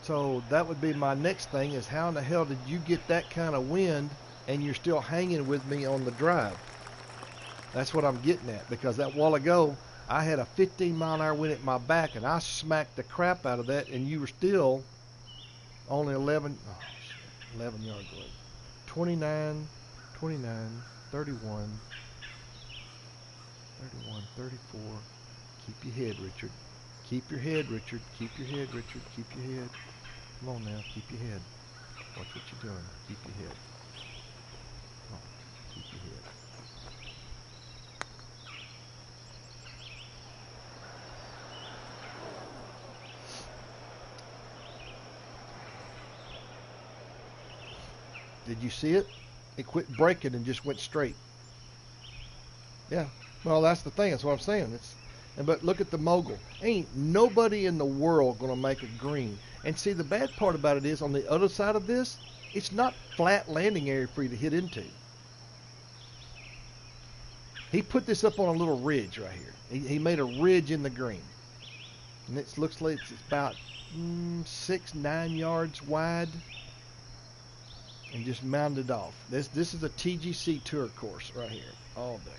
Speaker 1: So that would be my next thing: is how in the hell did you get that kind of wind and you're still hanging with me on the drive? That's what I'm getting at, because that while ago I had a 15 mile an hour wind at my back and I smacked the crap out of that, and you were still only 11, oh shit, 11 yards away. 29, 29, 31, 31, 34. Keep your head, Richard. Keep your head, Richard. Keep your head, Richard. Keep your head. Come on now, keep your head. Watch what you're doing. Keep your head. Come on, keep your head. Did you see it? It quit braking and just went straight. Yeah. Well, that's the thing. That's what I'm saying. But look at the mogul. Ain't nobody in the world gonna make a green. And see, the bad part about it is, on the other side of this, it's not flat landing area for you to hit into. He put this up on a little ridge right here. He made a ridge in the green, and it looks like it's about 6-9 yards wide, and just mounded off. This is a TGC tour course right here, all day.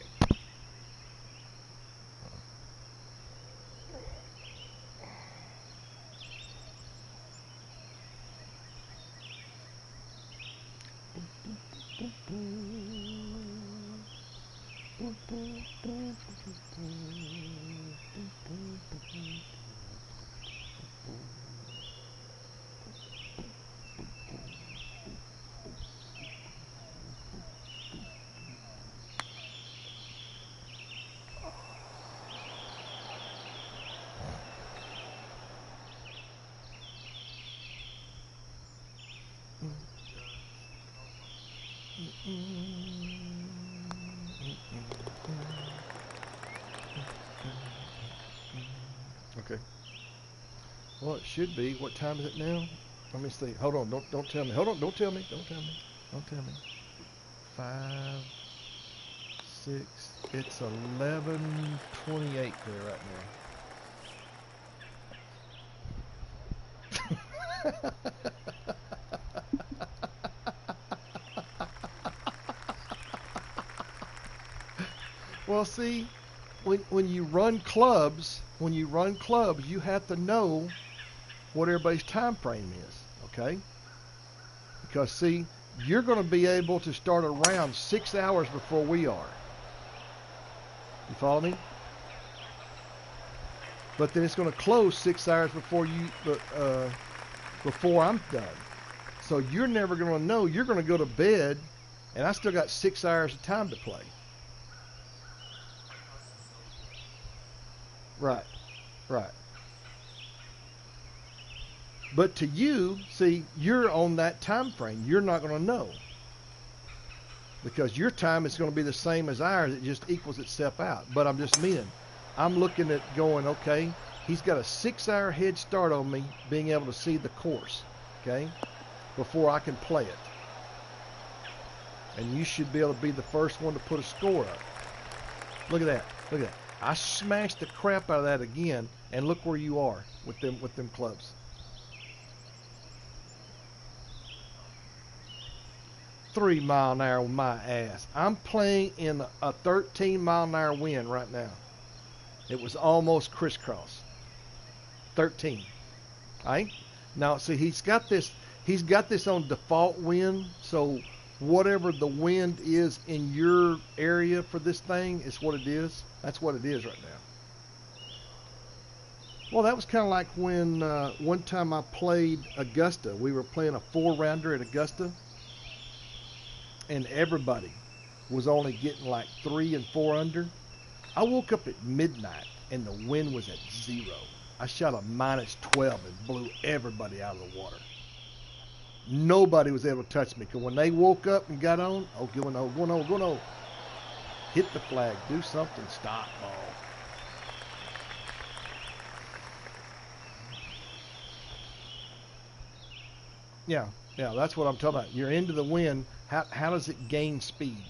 Speaker 1: Okay. Well, it should be. What time is it now? Let me see. Hold on. Don't tell me. Hold on. Don't tell me. Don't tell me. Don't tell me. 5, 6. It's 11:28 there right now. Well, see, when you run clubs, you have to know what everybody's time frame is, okay? Because see, you're going to be able to start around 6 hours before we are. You follow me? But then it's going to close 6 hours before before I'm done. So you're never going to know. You're going to go to bed, and I still got 6 hours of time to play. Right, right. But to you, see, you're on that time frame. You're not going to know, because your time is going to be the same as ours. It just equals itself out. But I'm just meaning, I'm looking at going, okay, he's got a 6-hour head start on me being able to see the course, okay, before I can play it. And you should be able to be the first one to put a score up. Look at that. Look at that. I smashed the crap out of that again, and look where you are with them clubs. Three mile an hour with my ass. I'm playing in a 13 mile an hour wind right now. It was almost crisscross. 13. Alright? Now see, he's got this on default wind, so whatever the wind is in your area for this thing is what it is. That's what it is right now. Well, that was kind of like when one time I played Augusta. We were playing a 4-rounder at Augusta, and everybody was only getting like 3 and 4 under. I woke up at midnight, and the wind was at 0. I shot a -12 and blew everybody out of the water. Nobody was able to touch me. Because when they woke up and got on, oh, going on, going on, going on. Hit the flag. Do something. Stop, ball. Yeah, that's what I'm talking about. You're into the wind. How does it gain speed?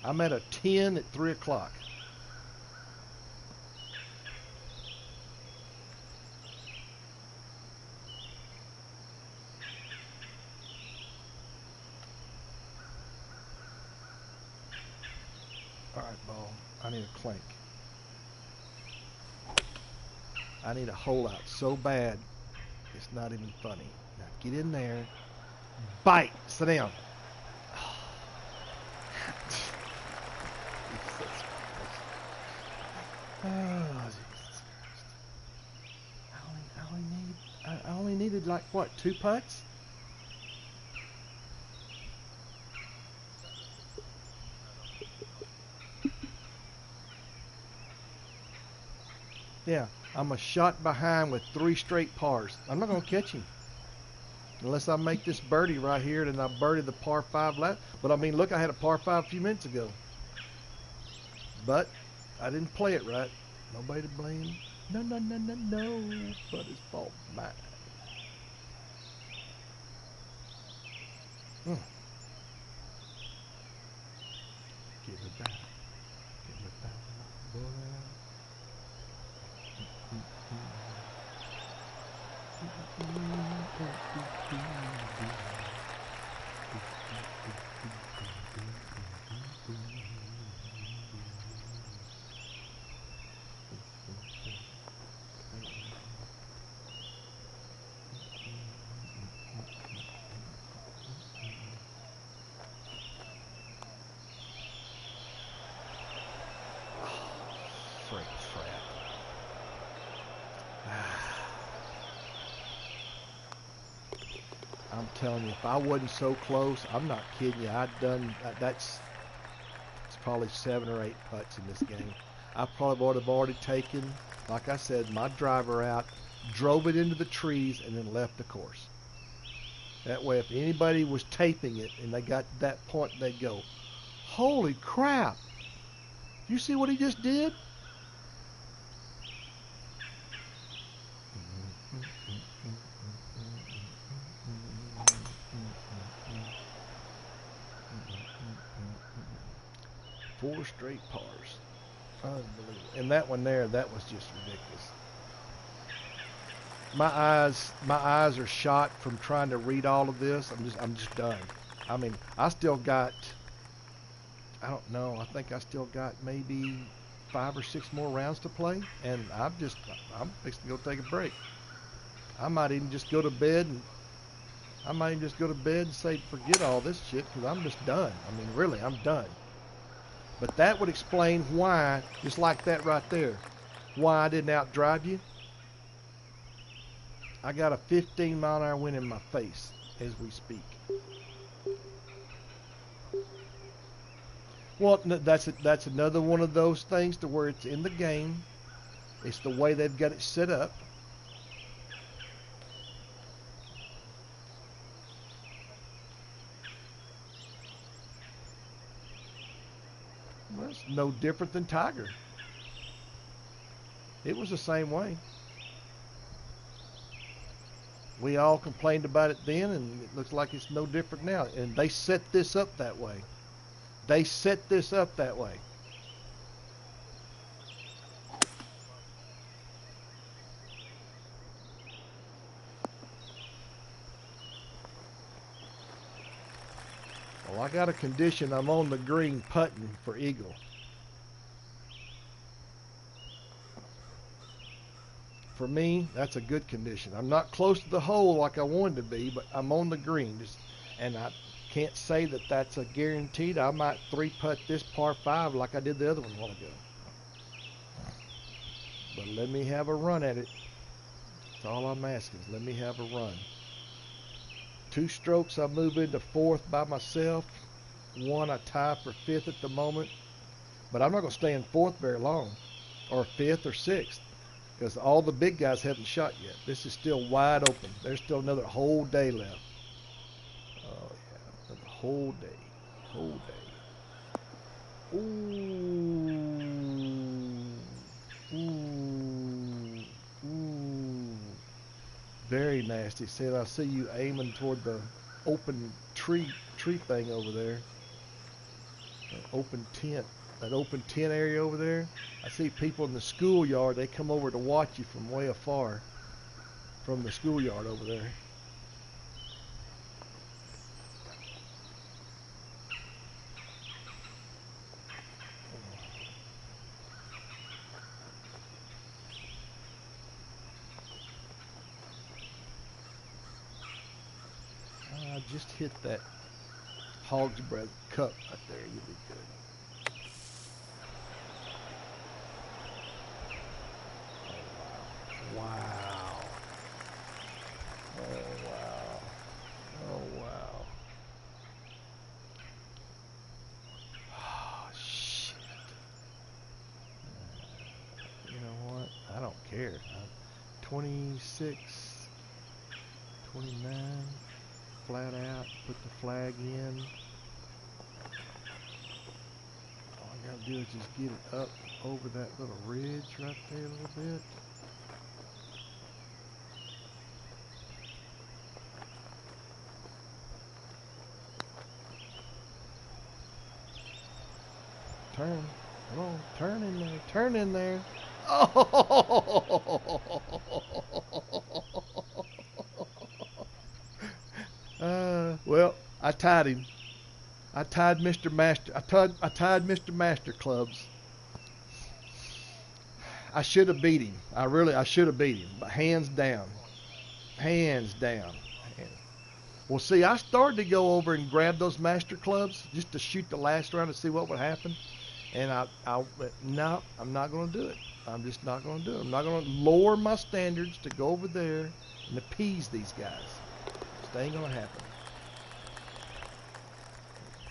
Speaker 1: I'm at a 10 at 3 o'clock. All right, ball. I need a clank. I need a hole out so bad, it's not even funny. Now get in there. Bite. Sit down. Oh, Jesus Christ. I only needed like what, 2 putts? Yeah, I'm a shot behind with 3 straight pars. I'm not going to catch him. Unless I make this birdie right here, then I birdied the par 5 last. But I mean, look, I had a par 5 a few minutes ago. But I didn't play it right. Nobody to blame. No. But it's fault mine. Give it back. Give it back, my boy. I'm telling you, if I wasn't so close, I'm not kidding you. I'd done it's probably 7 or 8 putts in this game. I probably would have already taken, like I said, my driver out, drove it into the trees, and then left the course. That way, if anybody was taping it and they got to that point, they'd go, "Holy crap! You see what he just did?" Four straight pars. Unbelievable. And that one there, that was just ridiculous. My eyes are shot from trying to read all of this. I'm just done. I mean, I still got, I don't know, I think I still got maybe 5 or 6 more rounds to play, and I'm fixing to go take a break. I might even just go to bed and say forget all this shit, because I'm just done. I mean, really, I'm done. But that would explain why, just like that right there, why I didn't outdrive you. I got a 15-mile-an-hour wind in my face as we speak. Well, that's another one of those things to where it's in the game. It's the way they've got it set up. Well, it's no different than Tiger. It was the same way. We all complained about it then, and it looks like it's no different now. And they set this up that way. They set this up that way. Well, I got a condition. I'm on the green putting for eagle. For me, that's a good condition. I'm not close to the hole like I wanted to be, but I'm on the green. And I can't say that that's a guaranteed. I might 3-putt this par 5 like I did the other one a while ago. But let me have a run at it. That's all I'm asking is let me have a run. 2 strokes, I move into 4th by myself. 1, I tie for 5th at the moment. But I'm not going to stay in fourth very long, or fifth or sixth, because all the big guys haven't shot yet. This is still wide open. There's still another whole day left. Oh yeah, another whole day, whole day. Ooh, ooh, ooh. Very nasty. Said I see you aiming toward the open tree thing over there. That open tent area over there. I see people in the schoolyard. They come over to watch you from way afar, from the schoolyard over there. I just hit that hog's breath cup right there. You'll be good. Oh, wow. Wow. Oh, wow. Oh, wow. Oh, shit. You know what? I don't care. 26, 29, flat out, put the flag in. All I gotta do is just get it up over that little ridge right there a little bit. Turn. Come on. Turn in there. Turn in there. Oh! Well, I tied him. I tied Mr. Master. I tied Mr. Master Clubs. I should have beat him. I should have beat him. But hands down. Hands down. Well, see, I started to go over and grab those Master Clubs just to shoot the last round to see what would happen. And no, I'm not going to do it. I'm just not going to do it. I'm not going to lower my standards to go over there and appease these guys. Just ain't going to happen.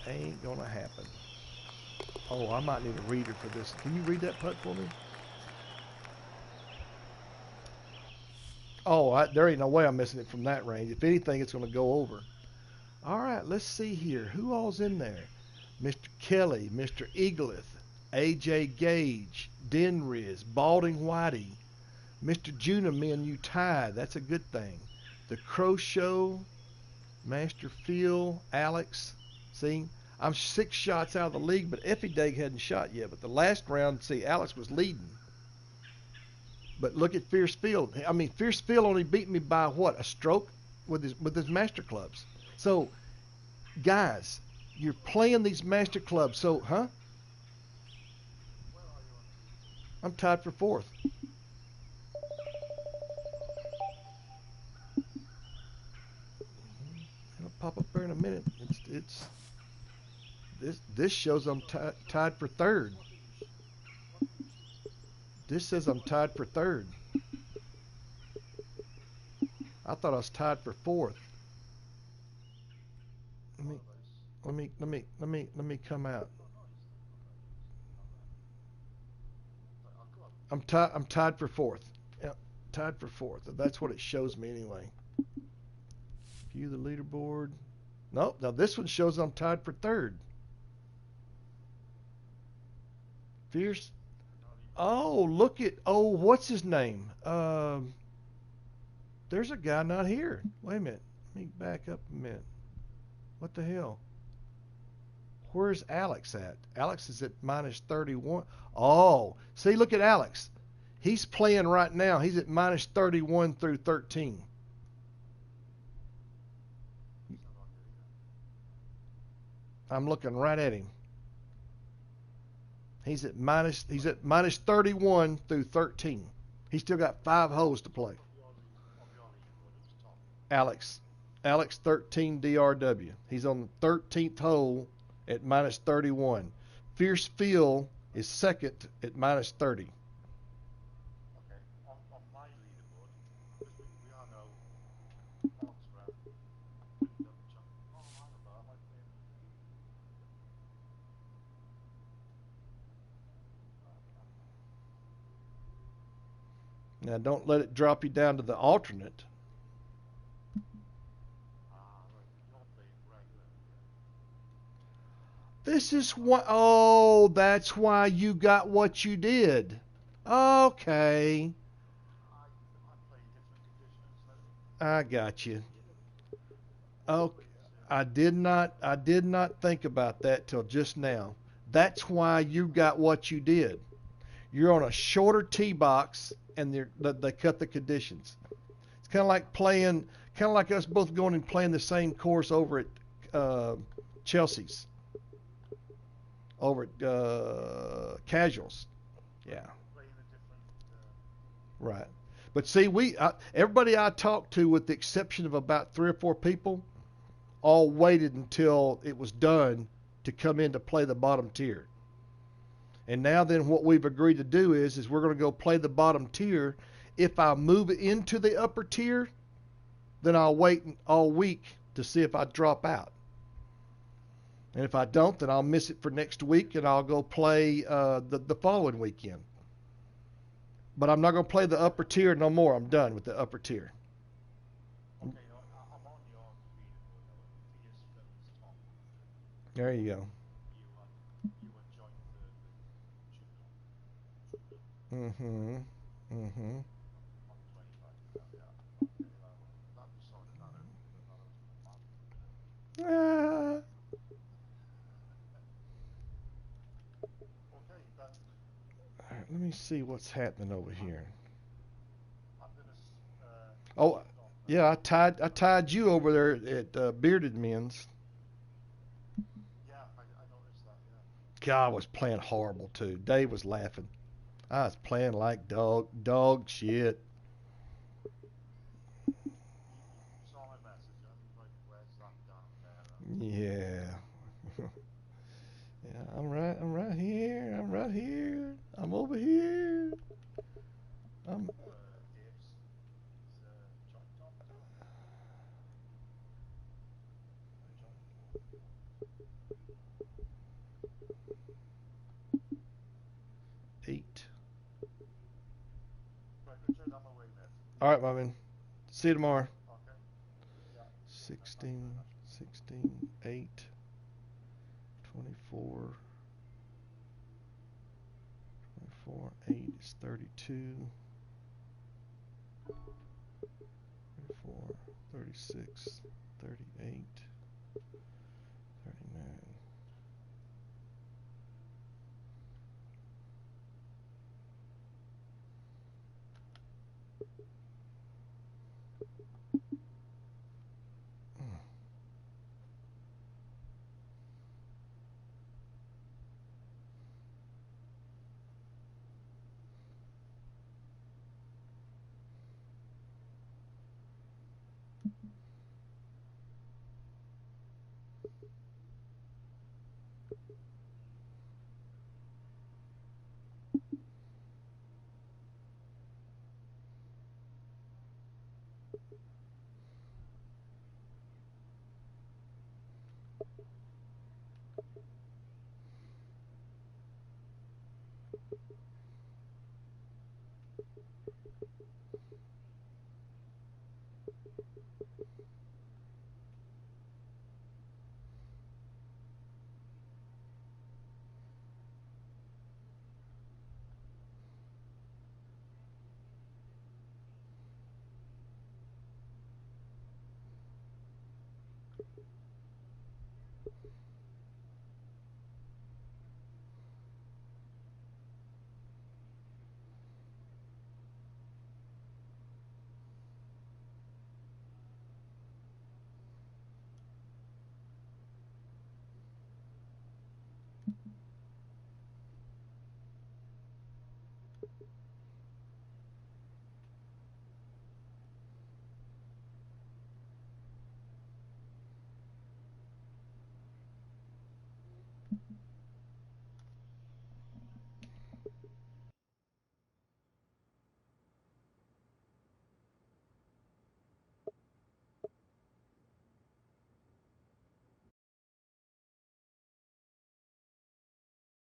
Speaker 1: Ain't going to happen. Oh, I might need a reader for this. Can you read that putt for me? Oh, there ain't no way I'm missing it from that range. If anything, it's going to go over. All right, let's see here. Who all's in there? Mr. Kelly, Mr. Eagleth, AJ Gage, Denriz, Balding Whitey, Mr. Juna, me and you tied. That's a good thing. The Crow Show, Master Phil, Alex. See, I'm 6 shots out of the league, but Effie Dag hadn't shot yet. But the last round, see, Alex was leading. But look at Fierce Phil. I mean, Fierce Phil only beat me by what? A stroke with his Master Clubs. So, guys, you're playing these Master Clubs. So, I'm tied for 4th. It'll pop up there in a minute. This shows I'm tied for 3rd. This says I'm tied for 3rd. I thought I was tied for 4th. Let me come out. I'm tied for 4th. Yep, tied for 4th. That's what it shows me anyway. View the leaderboard. Nope. Now this one shows I'm tied for 3rd. Fierce. Oh, look at. Oh, what's his name? There's a guy not here. Wait a minute. Let me back up a minute. What the hell? Where's Alex at? Alex is at minus 31. Oh, see, look at Alex. He's playing right now. He's at minus 31 through 13. I'm looking right at him. He's at minus 31 through 13. He's still got 5 holes to play. Alex 13 DRW. He's on the 13th hole at minus 31. Fierce Phil is 2nd at minus 30. Now don't let it drop you down to the alternate. This is what. Oh, that's why you got what you did. Okay, I got you. Oh, I did not think about that till just now. That's why you got what you did. You're on a shorter tee box, and they cut the conditions. It's kind of like us both going and playing the same course over at Chelsea's, over at Casuals. Yeah, right. But see, everybody I talked to, with the exception of about 3 or 4 people, all waited until it was done to come in to play the bottom tier. And now then what we've agreed to do is we're going to go play the bottom tier. If I move into the upper tier, then I'll wait all week to see if I drop out. And if I don't, then I'll miss it for next week and I'll go play the following weekend. But I'm not going to play the upper tier no more. I'm done with the upper tier. There you go. Mm-hmm. Mm-hmm. Ah. All right, let me see what's happening over here. Oh, yeah, I tied you over there at Bearded Men's. God, I was playing horrible too. Dave was laughing. I was playing like dog shit. Yeah. Yeah, I'm right here. I'm right here. I'm over here. I'm 8. All right, my man. See you tomorrow. 16, 16, 8, 24, 24, 8 is 32, 34, 36, 38, 39.